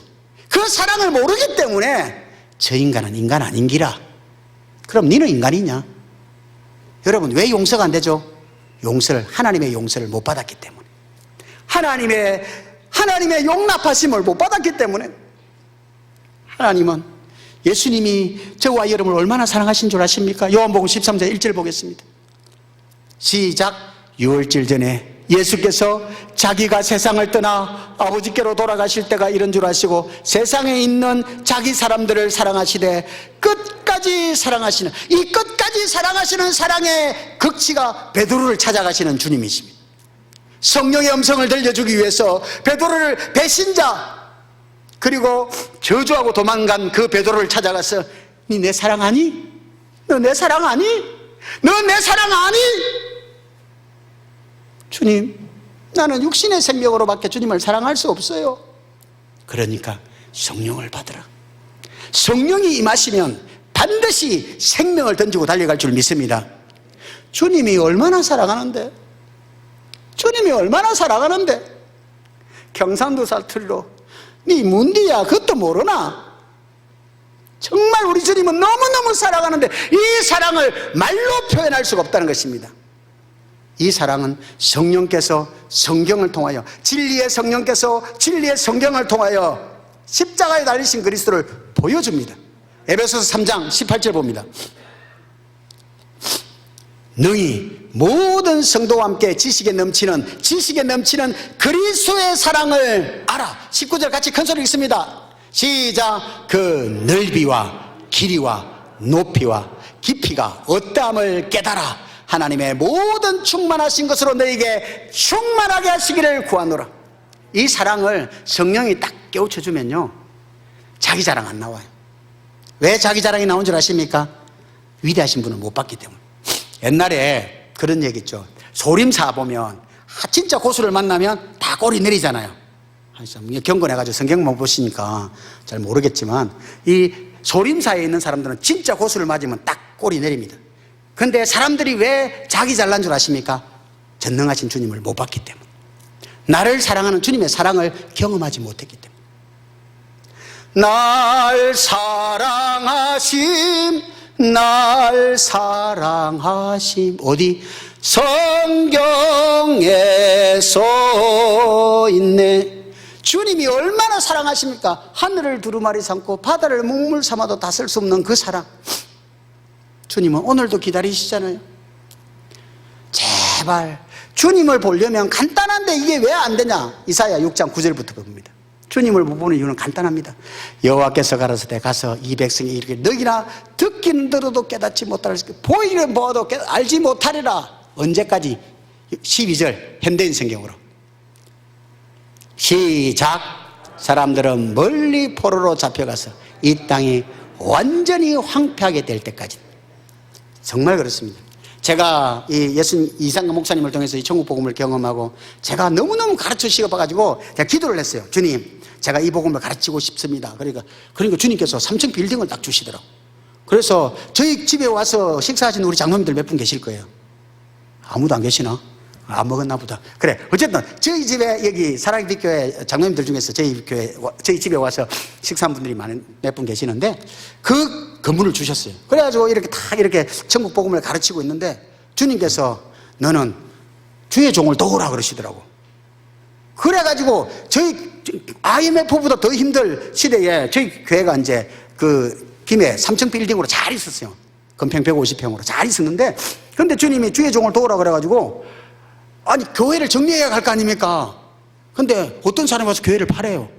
그 사랑을 모르기 때문에 저 인간은 인간 아닌기라. 그럼 너는 인간이냐? 여러분, 왜 용서가 안 되죠? 하나님의 용서를 못 받았기 때문에. 하나님의 용납하심을 못 받았기 때문에. 하나님은 예수님이 저와 여러분을 얼마나 사랑하신 줄 아십니까? 요한복음 13장 1절 보겠습니다. 시작. 6월절 전에 예수께서 자기가 세상을 떠나 아버지께로 돌아가실 때가 이런 줄 아시고 세상에 있는 자기 사람들을 사랑하시되 끝까지 사랑하시는, 이 끝까지 사랑하시는 사랑의 극치가 베드로를 찾아가시는 주님이십니다. 성령의 음성을 들려주기 위해서 베드로를 배신자, 그리고 저주하고 도망간 그 베드로를 찾아가서 니 내 사랑하니? 너 내 사랑하니? 너 내 사랑하니? 주님, 나는 육신의 생명으로밖에 주님을 사랑할 수 없어요. 그러니까 성령을 받으라. 성령이 임하시면 반드시 생명을 던지고 달려갈 줄 믿습니다. 주님이 얼마나 사랑하는데, 경상도 사투리로 니 문디야 그것도 모르나? 정말 우리 주님은 너무너무 사랑하는데 이 사랑을 말로 표현할 수가 없다는 것입니다. 이 사랑은 성령께서 성경을 통하여, 진리의 성령께서 진리의 성경을 통하여 십자가에 달리신 그리스도를 보여줍니다. 에베소서 3장 18절 봅니다. 너희 모든 성도와 함께 지식에 넘치는 그리스도의 사랑을 알아. 19절 같이 큰 소리 읽습니다. 시작. 그 넓이와 길이와 높이와 깊이가 어떠함을 깨달아 하나님의 모든 충만하신 것으로 너에게 충만하게 하시기를 구하노라. 이 사랑을 성령이 딱 깨우쳐주면요, 자기 자랑 안 나와요. 왜 자기 자랑이 나온 줄 아십니까? 위대하신 분을 못 봤기 때문에. 옛날에 그런 얘기 있죠. 소림사 보면 진짜 고수를 만나면 다 꼬리 내리잖아요. 경건해가지고 성경 못 보시니까 잘 모르겠지만 이 소림사에 있는 사람들은 진짜 고수를 맞으면 딱 꼬리 내립니다. 근데 사람들이 왜 자기 잘난 줄 아십니까? 전능하신 주님을 못 봤기 때문에. 나를 사랑하는 주님의 사랑을 경험하지 못했기 때문에. 날 사랑하심 어디? 성경에 써 있네. 주님이 얼마나 사랑하십니까? 하늘을 두루마리 삼고 바다를 묵물 삼아도 다 쓸 수 없는 그 사랑. 주님은 오늘도 기다리시잖아요. 제발 주님을 보려면 간단한데 이게 왜 안 되냐? 이사야 6장 9절부터 봅니다. 주님을 못 보는 이유는 간단합니다. 여호와께서 가라사대 가서 이 백성이 이렇게 너희나 듣기는 들어도 깨닫지 못하리라, 보이기는 보아도 알지 못하리라. 언제까지? 12절 현대인 성경으로 시작. 사람들은 멀리 포로로 잡혀가서 이 땅이 완전히 황폐하게 될 때까지. 정말 그렇습니다. 제가 이 이상감 목사님을 통해서 이 천국 복음을 경험하고 제가 너무너무 가르쳐 싶어가지고 제가 기도를 했어요. 주님, 제가 이 복음을 가르치고 싶습니다. 그러니까 주님께서 3층 빌딩을 딱 주시더라고. 그래서 저희 집에 와서 식사하신 우리 장로님들 몇 분 계실 거예요. 아무도 안 계시나? 안 먹었나 보다. 그래. 어쨌든 저희 집에 여기 사랑의 빛교회 장로님들 중에서 저희 집에 와서 식사한 분들이 몇 분 계시는데 그 건물을 주셨어요. 그래가지고 이렇게 다 이렇게 천국 복음을 가르치고 있는데 주님께서 너는 주의 종을 도우라 그러시더라고. 그래가지고 저희 IMF보다 더 힘들 시대에 저희 교회가 이제 그 김해 3층 빌딩으로 잘 있었어요. 건평 150평으로 잘 있었는데 근데 주님이 주의 종을 도우라 그래가지고 아니 교회를 정리해야 할 거 아닙니까? 근데 어떤 사람이 와서 교회를 팔아요.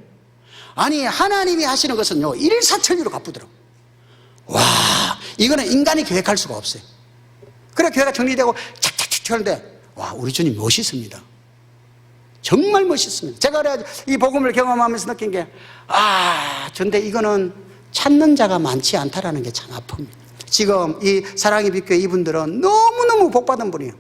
아니 하나님이 하시는 것은요 일사천리로 갚으더라고. 와 이거는 인간이 계획할 수가 없어요. 그래 교회가 정리되고 착착착 하는데 와 우리 주님 멋있습니다. 정말 멋있습니다. 제가 그래가지고 이 복음을 경험하면서 느낀 게 근데 이거는 찾는 자가 많지 않다라는 게 참 아픕니다. 지금 이 사랑의 빛교회 이분들은 너무너무 복받은 분이에요.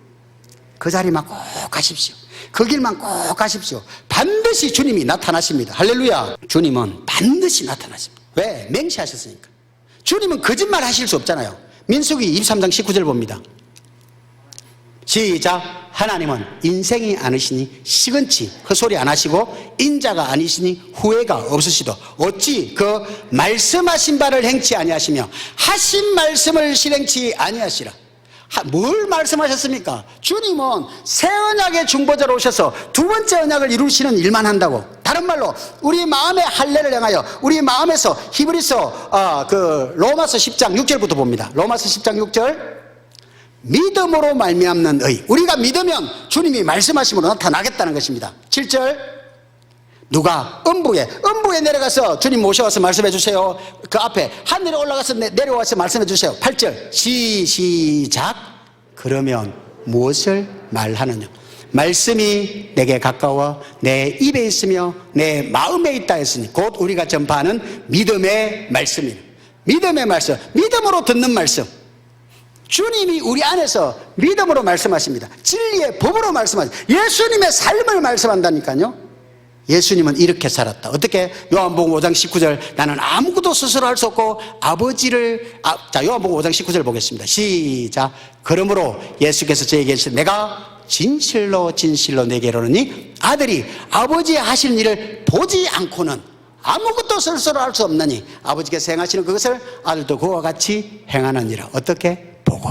그 자리만 꼭 가십시오. 그 길만 꼭 가십시오. 반드시 주님이 나타나십니다. 할렐루야. 주님은 반드시 나타나십니다. 왜? 맹세하셨으니까. 주님은 거짓말 하실 수 없잖아요. 민수기 23장 19절 봅니다. 시작. 하나님은 인생이 아니시니 시건치 헛소리 안 하시고 인자가 아니시니 후회가 없으시도 어찌 그 말씀하신 바를 행치 아니하시며 하신 말씀을 실행치 아니하시라. 뭘 말씀하셨습니까? 주님은 새 언약의 중보자로 오셔서 두 번째 언약을 이루시는 일만 한다고. 다른 말로 우리 마음의 할례를 행하여 우리 마음에서 히브리서 로마서 10장 6절부터 봅니다. 로마서 10장 6절 믿음으로 말미암는 의. 우리가 믿으면 주님이 말씀하심으로 나타나겠다는 것입니다. 7절 누가 음부에 내려가서 주님 모셔와서 말씀해 주세요. 그 앞에 하늘에 올라가서 내려와서 말씀해 주세요. 8절 시작. 그러면 무엇을 말하느냐? 말씀이 내게 가까워 내 입에 있으며 내 마음에 있다 했으니 곧 우리가 전파하는 믿음의 말씀이다. 믿음의 말씀, 믿음으로 듣는 말씀. 주님이 우리 안에서 믿음으로 말씀하십니다. 진리의 법으로 말씀하십니다. 예수님의 삶을 말씀한다니까요. 예수님은 이렇게 살았다. 어떻게? 요한복음 5장 19절 나는 아무것도 스스로 할 수 없고 아버지를 요한복음 5장 19절 보겠습니다. 시작. 그러므로 예수께서 저에게 이르시되 내가 진실로 내게 이르노니 아들이 아버지 하시는 일을 보지 않고는 아무것도 스스로 할 수 없나니 아버지께서 행하시는 그것을 아들도 그와 같이 행하느니라. 어떻게? 보고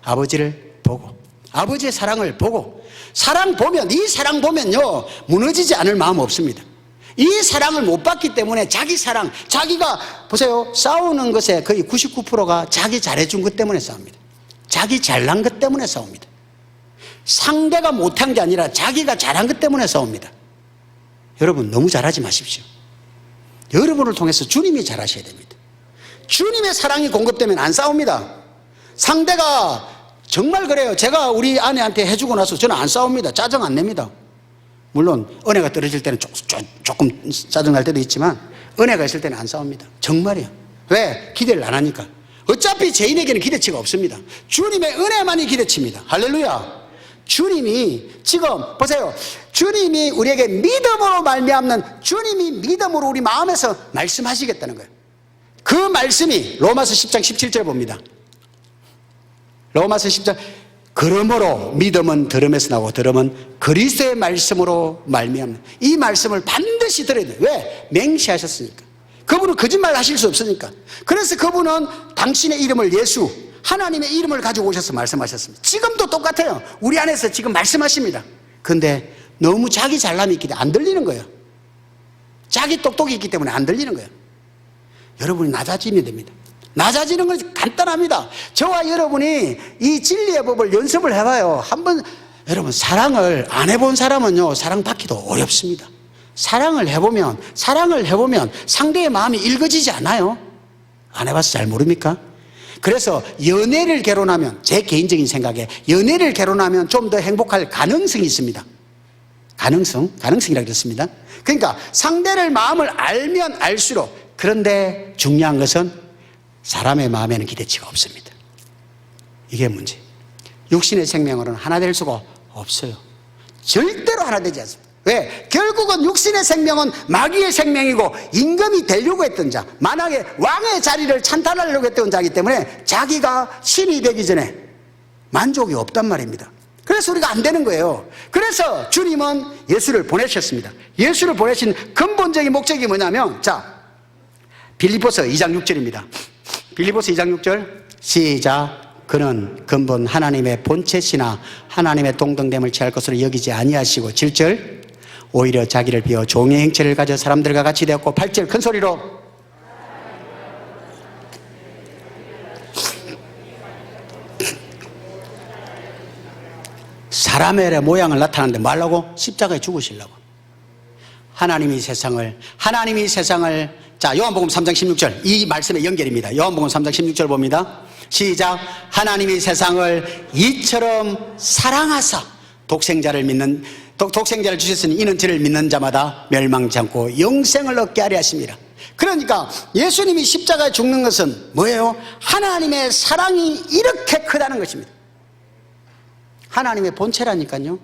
아버지를 보고 아버지의 사랑을 보고 이 사랑 보면요 무너지지 않을 마음 없습니다. 이 사랑을 못 받기 때문에 자기 사랑, 자기가 보세요 싸우는 것의 거의 99%가 자기 잘해준 것 때문에 싸웁니다. 자기 잘난 것 때문에 싸웁니다. 상대가 못한 게 아니라 자기가 잘한 것 때문에 싸웁니다. 여러분 너무 잘하지 마십시오. 여러분을 통해서 주님이 잘하셔야 됩니다. 주님의 사랑이 공급되면 안 싸웁니다. 상대가 정말 그래요. 제가 우리 아내한테 해주고 나서 저는 안 싸웁니다. 짜증 안 냅니다. 물론 은혜가 떨어질 때는 조금 짜증날 때도 있지만 은혜가 있을 때는 안 싸웁니다. 정말이에요. 왜? 기대를 안 하니까. 어차피 죄인에게는 기대치가 없습니다. 주님의 은혜만이 기대치입니다. 할렐루야. 주님이 지금 보세요. 주님이 우리에게 믿음으로 말미암는 주님이 믿음으로 우리 마음에서 말씀하시겠다는 거예요. 그 말씀이 로마서 10장 17절 봅니다. 로마서 10장 그러므로 믿음은 들음에서 나오고 들음은 그리스도의 말씀으로 말미암는 이 말씀을 반드시 들어야 돼요. 왜? 맹세하셨으니까. 그분은 거짓말 하실 수 없으니까. 그래서 그분은 당신의 이름을 예수 하나님의 이름을 가지고 오셔서 말씀하셨습니다. 지금도 똑같아요. 우리 안에서 지금 말씀하십니다. 근데 너무 자기 잘남이 있기 때문에 안 들리는 거예요. 자기 똑똑이 있기 때문에 안 들리는 거예요. 여러분이 낮아지면 됩니다. 낮아지는 건 간단합니다. 저와 여러분이 이 진리의 법을 연습을 해봐요. 한번 여러분 사랑을 안 해본 사람은요 사랑받기도 어렵습니다. 사랑을 해보면 상대의 마음이 읽어지지 않아요. 안 해봐서 잘 모릅니까? 그래서 연애를 결혼하면 제 개인적인 생각에 연애를 결혼하면 좀 더 행복할 가능성이 있습니다. 가능성이라고 그랬습니다. 그러니까 상대를 마음을 알면 알수록 그런데 중요한 것은 사람의 마음에는 기대치가 없습니다. 이게 문제. 육신의 생명으로는 하나 될 수가 없어요. 절대로 하나 되지 않습니다. 왜? 결국은 육신의 생명은 마귀의 생명이고 임금이 되려고 했던 자, 만약에 왕의 자리를 찬탈하려고 했던 자이기 때문에 자기가 신이 되기 전에 만족이 없단 말입니다. 그래서 우리가 안 되는 거예요. 그래서 주님은 예수를 보내셨습니다. 예수를 보내신 근본적인 목적이 뭐냐면, 자, 빌립보서 2장 6절입니다. 빌립보서 2장 6절 시작. 그는 근본 하나님의 본체시나 하나님의 동등됨을 취할 것으로 여기지 아니하시고, 7절 오히려 자기를 비워 종의 형체를 가져 사람들과 같이 되었고, 8절 큰 소리로 사람의 모양을 나타내는데 뭐 하려고? 십자가에 죽으시려고. 하나님이 세상을 자, 요한복음 3장 16절 이 말씀의 연결입니다. 요한복음 3장 16절 봅니다. 시작. 하나님이 세상을 이처럼 사랑하사 독생자를 주셨으니 이는 저를 믿는 자마다 멸망치 않고 영생을 얻게 하려 하심이라. 그러니까 예수님이 십자가에 죽는 것은 뭐예요? 하나님의 사랑이 이렇게 크다는 것입니다. 하나님의 본체라니까요.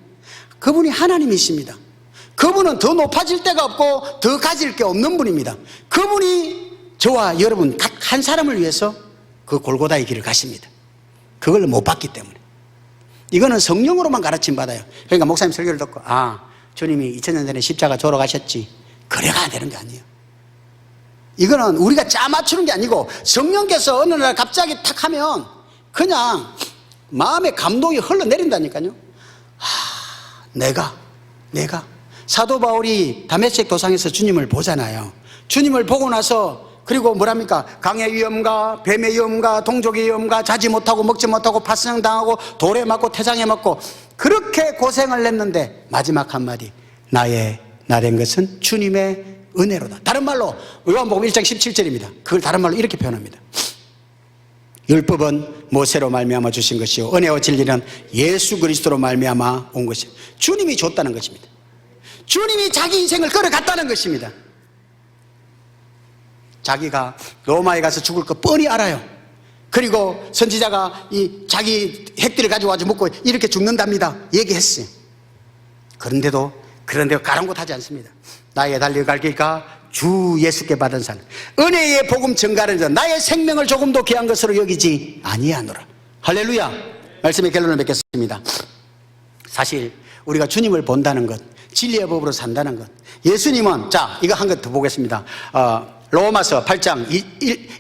그분이 하나님이십니다. 그분은 더 높아질 데가 없고 더 가질 게 없는 분입니다. 그분이 저와 여러분 각 한 사람을 위해서 그 골고다의 길을 가십니다. 그걸 못 봤기 때문에. 이거는 성령으로만 가르침 받아요. 그러니까 목사님 설교를 듣고, 아, 주님이 2000년 전에 십자가 조러 가셨지, 그래가 되는 게 아니에요. 이거는 우리가 짜 맞추는 게 아니고 성령께서 어느 날 갑자기 탁 하면 그냥 마음의 감동이 흘러내린다니까요. 내가 사도 바울이 다메섹 도상에서 주님을 보잖아요. 주님을 보고 나서 그리고 뭐랍니까? 강의 위험과 뱀의 위험과 동족의 위험과 자지 못하고 먹지 못하고 파스냥 당하고 돌에 맞고 태장에 맞고 그렇게 고생을 했는데 마지막 한마디, 나 된 것은 주님의 은혜로다. 다른 말로 요한복음 1장 17절입니다. 그걸 다른 말로 이렇게 표현합니다. 율법은 모세로 말미암아 주신 것이요 은혜와 진리는 예수 그리스도로 말미암아 온 것이요. 주님이 줬다는 것입니다. 주님이 자기 인생을 걸어갔다는 것입니다. 자기가 로마에 가서 죽을 거 뻔히 알아요. 그리고 선지자가 이 자기 핵들을 가지고 와서 먹고 이렇게 죽는답니다 얘기했어요. 그런데도 가랑곳하지 않습니다. 나의 달려갈 길가 주 예수께 받은 산 은혜의 복음 증가하는 자 나의 생명을 조금도 귀한 것으로 여기지 아니하노라. 할렐루야. 말씀의 결론을 맺겠습니다. 사실 우리가 주님을 본다는 것, 진리의 법으로 산다는 것, 예수님은, 자, 이거 한 것 더 보겠습니다. 로마서 8장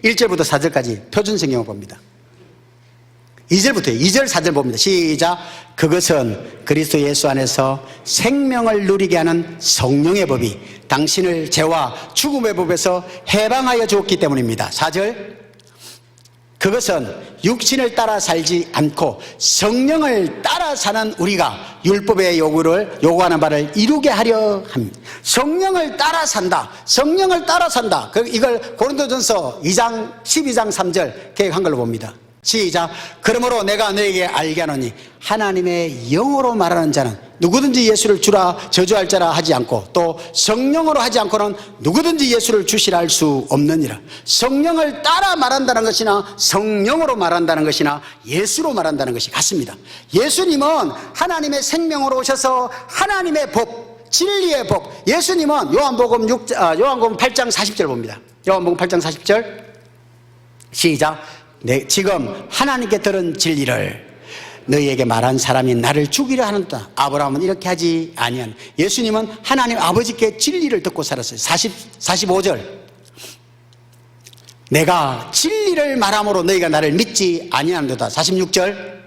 1절부터 4절까지 표준 성경을 봅니다. 2절 4절 봅니다. 시작. 그것은 그리스도 예수 안에서 생명을 누리게 하는 성령의 법이 당신을 죄와 죽음의 법에서 해방하여 주었기 때문입니다. 4절. 그것은 육신을 따라 살지 않고 성령을 따라 사는 우리가 율법의 요구하는 바를 이루게 하려 합니다. 성령을 따라 산다. 성령을 따라 산다. 이걸 고린도전서 12장 3절 계획한 걸로 봅니다. 시작. 그러므로 내가 너에게 알게 하노니 하나님의 영으로 말하는 자는 누구든지 예수를 주라 저주할 자라 하지 않고 또 성령으로 하지 않고는 누구든지 예수를 주시라 할 수 없느니라. 성령을 따라 말한다는 것이나 성령으로 말한다는 것이나 예수로 말한다는 것이 같습니다. 예수님은 하나님의 생명으로 오셔서 하나님의 법, 진리의 법. 예수님은 요한복음 8장 40절 봅니다. 요한복음 8장 40절 시작. 지금 하나님께 들은 진리를 너희에게 말한 사람이 나를 죽이려 하는다. 아브라함은 이렇게 하지 아니한. 예수님은 하나님 아버지께 진리를 듣고 살았어요. 45절. 내가 진리를 말함으로 너희가 나를 믿지 아니하는도다. 46절.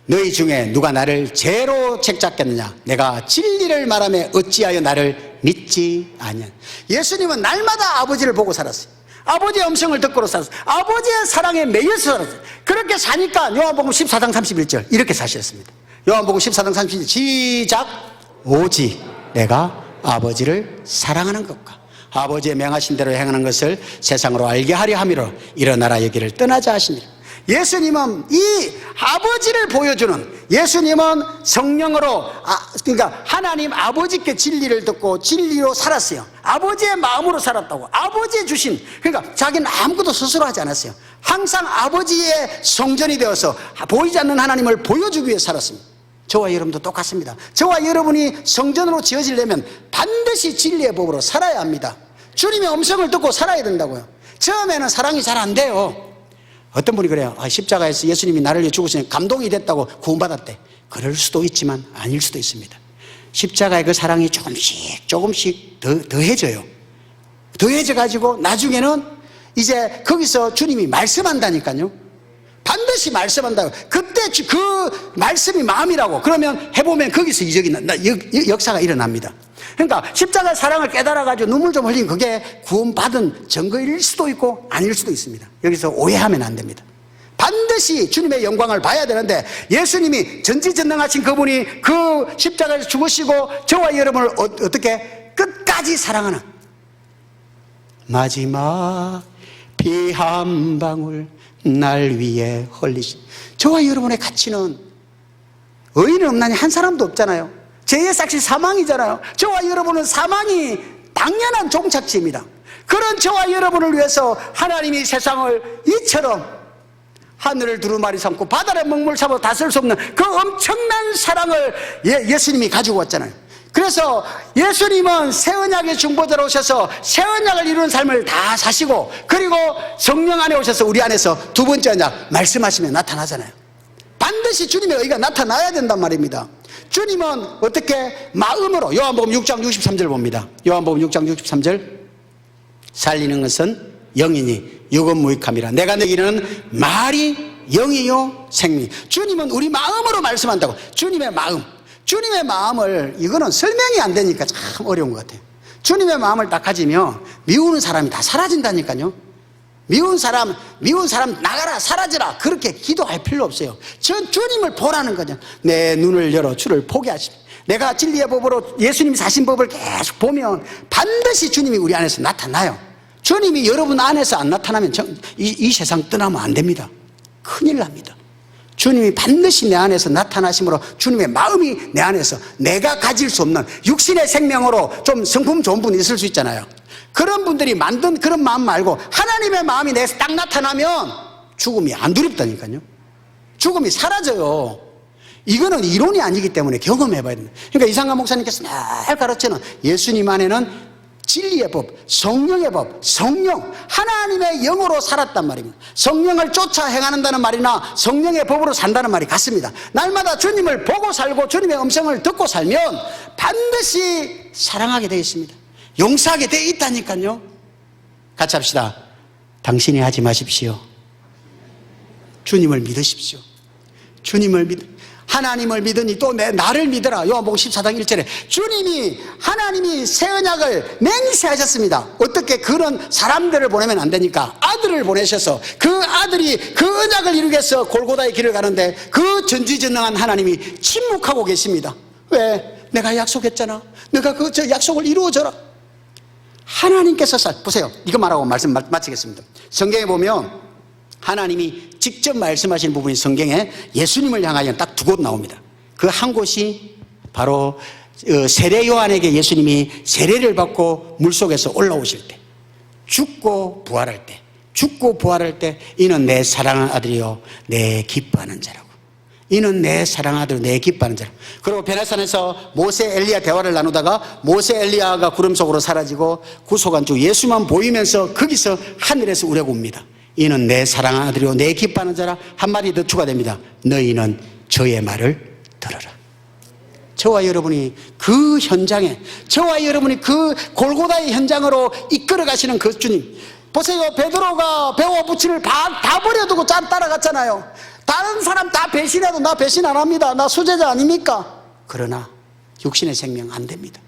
너희 중에 누가 나를 죄로 책잡겠느냐. 내가 진리를 말하며 어찌하여 나를 믿지 아니한. 예수님은 날마다 아버지를 보고 살았어요. 아버지의 음성을 듣고 살았어요. 아버지의 사랑에 매여서 살았어요. 그렇게 사니까 요한복음 14장 31절 이렇게 사셨습니다. 요한복음 14장 31절 시작. 오직 내가 아버지를 사랑하는 것과 아버지의 명하신 대로 행하는 것을 세상으로 알게 하려 함이로 일어나라 여기를 떠나자 하시니라. 예수님은 이 아버지를 보여주는, 예수님은 성령으로 그러니까 하나님 아버지께 진리를 듣고 진리로 살았어요. 아버지의 마음으로 살았다고. 아버지의 주신, 그러니까 자기는 아무것도 스스로 하지 않았어요. 항상 아버지의 성전이 되어서 보이지 않는 하나님을 보여주기 위해 살았습니다. 저와 여러분도 똑같습니다. 저와 여러분이 성전으로 지어지려면 반드시 진리의 법으로 살아야 합니다. 주님의 음성을 듣고 살아야 된다고요. 처음에는 사랑이 잘 안 돼요. 어떤 분이 그래요. 십자가에서 예수님이 나를 위해 죽으시니 감동이 됐다고 구원받았대. 그럴 수도 있지만 아닐 수도 있습니다. 십자가의 그 사랑이 조금씩 더해져요. 더해져가지고 나중에는 이제 거기서 주님이 말씀한다니까요. 반드시 말씀한다고. 그때 그 말씀이 마음이라고. 그러면 해보면 거기서 역사가 일어납니다. 그러니까 십자가의 사랑을 깨달아가지고 눈물 좀 흘린 그게 구원받은 증거일 수도 있고 아닐 수도 있습니다. 여기서 오해하면 안 됩니다. 반드시 주님의 영광을 봐야 되는데 예수님이 전지전능하신 그분이 그 십자가에서 죽으시고 저와 여러분을 어떻게 끝까지 사랑하는 마지막 피 한 방울 날 위해 흘리신 저와 여러분의 가치는 의인은 없나니 한 사람도 없잖아요. 죄의 삭시 사망이잖아요. 저와 여러분은 사망이 당연한 종착지입니다. 그런 저와 여러분을 위해서 하나님이 세상을 이처럼 하늘을 두루마리 삼고 바다를 먹물 삼아 다스릴 수 없는 그 엄청난 사랑을 예수님이 가지고 왔잖아요. 그래서 예수님은 새 언약의 중보자로 오셔서 새 언약을 이루는 삶을 다 사시고 그리고 성령 안에 오셔서 우리 안에서 두 번째 언약 말씀하시면 나타나잖아요. 반드시 주님의 의가 나타나야 된단 말입니다. 주님은 어떻게 마음으로 요한복음 6장 63절 봅니다. 요한복음 6장 63절 살리는 것은 영이니 육은 무익함이라 내가 내기는 말이 영이요 생명. 주님은 우리 마음으로 말씀한다고. 주님의 마음을 이거는 설명이 안 되니까 참 어려운 것 같아요. 주님의 마음을 딱 가지면 미우는 사람이 다 사라진다니까요. 미운 사람 나가라 사라져라 그렇게 기도할 필요 없어요. 전 주님을 보라는 거죠. 내 눈을 열어 주를 보게 하십니다. 내가 진리의 법으로 예수님이 사신 법을 계속 보면 반드시 주님이 우리 안에서 나타나요. 주님이 여러분 안에서 안 나타나면 이 세상 떠나면 안 됩니다. 큰일 납니다. 주님이 반드시 내 안에서 나타나심으로 주님의 마음이 내 안에서 내가 가질 수 없는 육신의 생명으로 좀 성품 좋은 분이 있을 수 있잖아요. 그런 분들이 만든 그런 마음 말고 하나님의 마음이 내에서 딱 나타나면 죽음이 안 두렵다니까요. 죽음이 사라져요. 이거는 이론이 아니기 때문에 경험해 봐야 됩니다. 그러니까 이상관 목사님께서 늘 가르치는 예수님 안에는 진리의 법, 성령의 법, 성령, 하나님의 영으로 살았단 말입니다. 성령을 쫓아 행하는다는 말이나 성령의 법으로 산다는 말이 같습니다. 날마다 주님을 보고 살고 주님의 음성을 듣고 살면 반드시 사랑하게 되어 있습니다. 용서하게 되어 있다니까요. 같이 합시다. 당신이 하지 마십시오. 주님을 믿으십시오. 하나님을 믿으니 또 나를 믿어라. 요한복음 14장 1절에 하나님이 새 언약을 맹세하셨습니다. 어떻게 그런 사람들을 보내면 안 되니까 아들을 보내셔서 그 아들이 그 언약을 이루기 위해서 골고다의 길을 가는데 그 전지전능한 하나님이 침묵하고 계십니다. 왜? 내가 약속했잖아. 내가 저 약속을 이루어줘라. 하나님께서 보세요. 이거 말하고 말씀 마치겠습니다. 성경에 보면 하나님이 직접 말씀하신 부분이 성경에 예수님을 향하여 딱 두 곳 나옵니다. 그 한 곳이 바로 세례 요한에게 예수님이 세례를 받고 물속에서 올라오실 때 죽고 부활할 때 이는 내 사랑하는 아들이요 내 기뻐하는 자라고. 이는 내 사랑하는 아들 내 기뻐하는 자라고. 그리고 베네산에서 모세 엘리야 대화를 나누다가 모세 엘리야가 구름 속으로 사라지고 구속한 주 예수만 보이면서 거기서 하늘에서 우레고 옵니다. 이는 내 사랑하는 아들이요 내 기뻐하는 자라. 한마디 더 추가됩니다. 너희는 저의 말을 들어라. 저와 여러분이 그 현장에, 저와 여러분이 그 골고다의 현장으로 이끌어 가시는 그 주님. 보세요. 베드로가 배와 부치를 다 버려두고 따라갔잖아요. 다른 사람 다 배신해도 나 배신 안 합니다. 나 수제자 아닙니까? 그러나 육신의 생명 안 됩니다.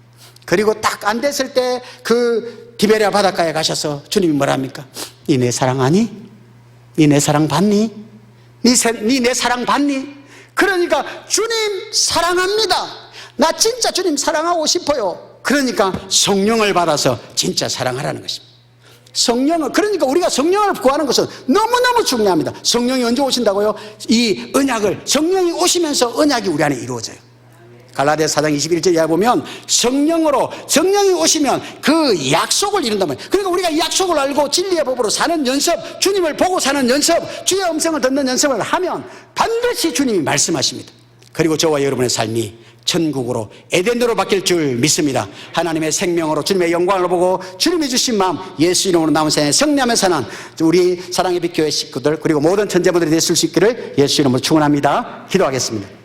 그리고 딱 안 됐을 때 그 디베랴 바닷가에 가셔서 주님이 뭐라 합니까? 니 내 사랑하니? 니 내 사랑 받니? 니 내 사랑 받니? 그러니까 주님 사랑합니다. 나 진짜 주님 사랑하고 싶어요. 그러니까 성령을 받아서 진짜 사랑하라는 것입니다. 성령을, 그러니까 우리가 성령을 구하는 것은 너무너무 중요합니다. 성령이 언제 오신다고요? 이 언약을, 성령이 오시면서 언약이 우리 안에 이루어져요. 갈라디아서 4장 21절에 보면 성령이 오시면 그 약속을 이룬단 말이에요. 그러니까 우리가 이 약속을 알고 진리의 법으로 사는 연습, 주님을 보고 사는 연습, 주의 음성을 듣는 연습을 하면 반드시 주님이 말씀하십니다. 그리고 저와 여러분의 삶이 천국으로 에덴으로 바뀔 줄 믿습니다. 하나님의 생명으로 주님의 영광을 보고 주님이 주신 마음 예수 이름으로 남은 생에 승리하며 사는 우리 사랑의 빛교회 식구들 그리고 모든 천재분들이 되실 수 있기를 예수 이름으로 축원합니다. 기도하겠습니다.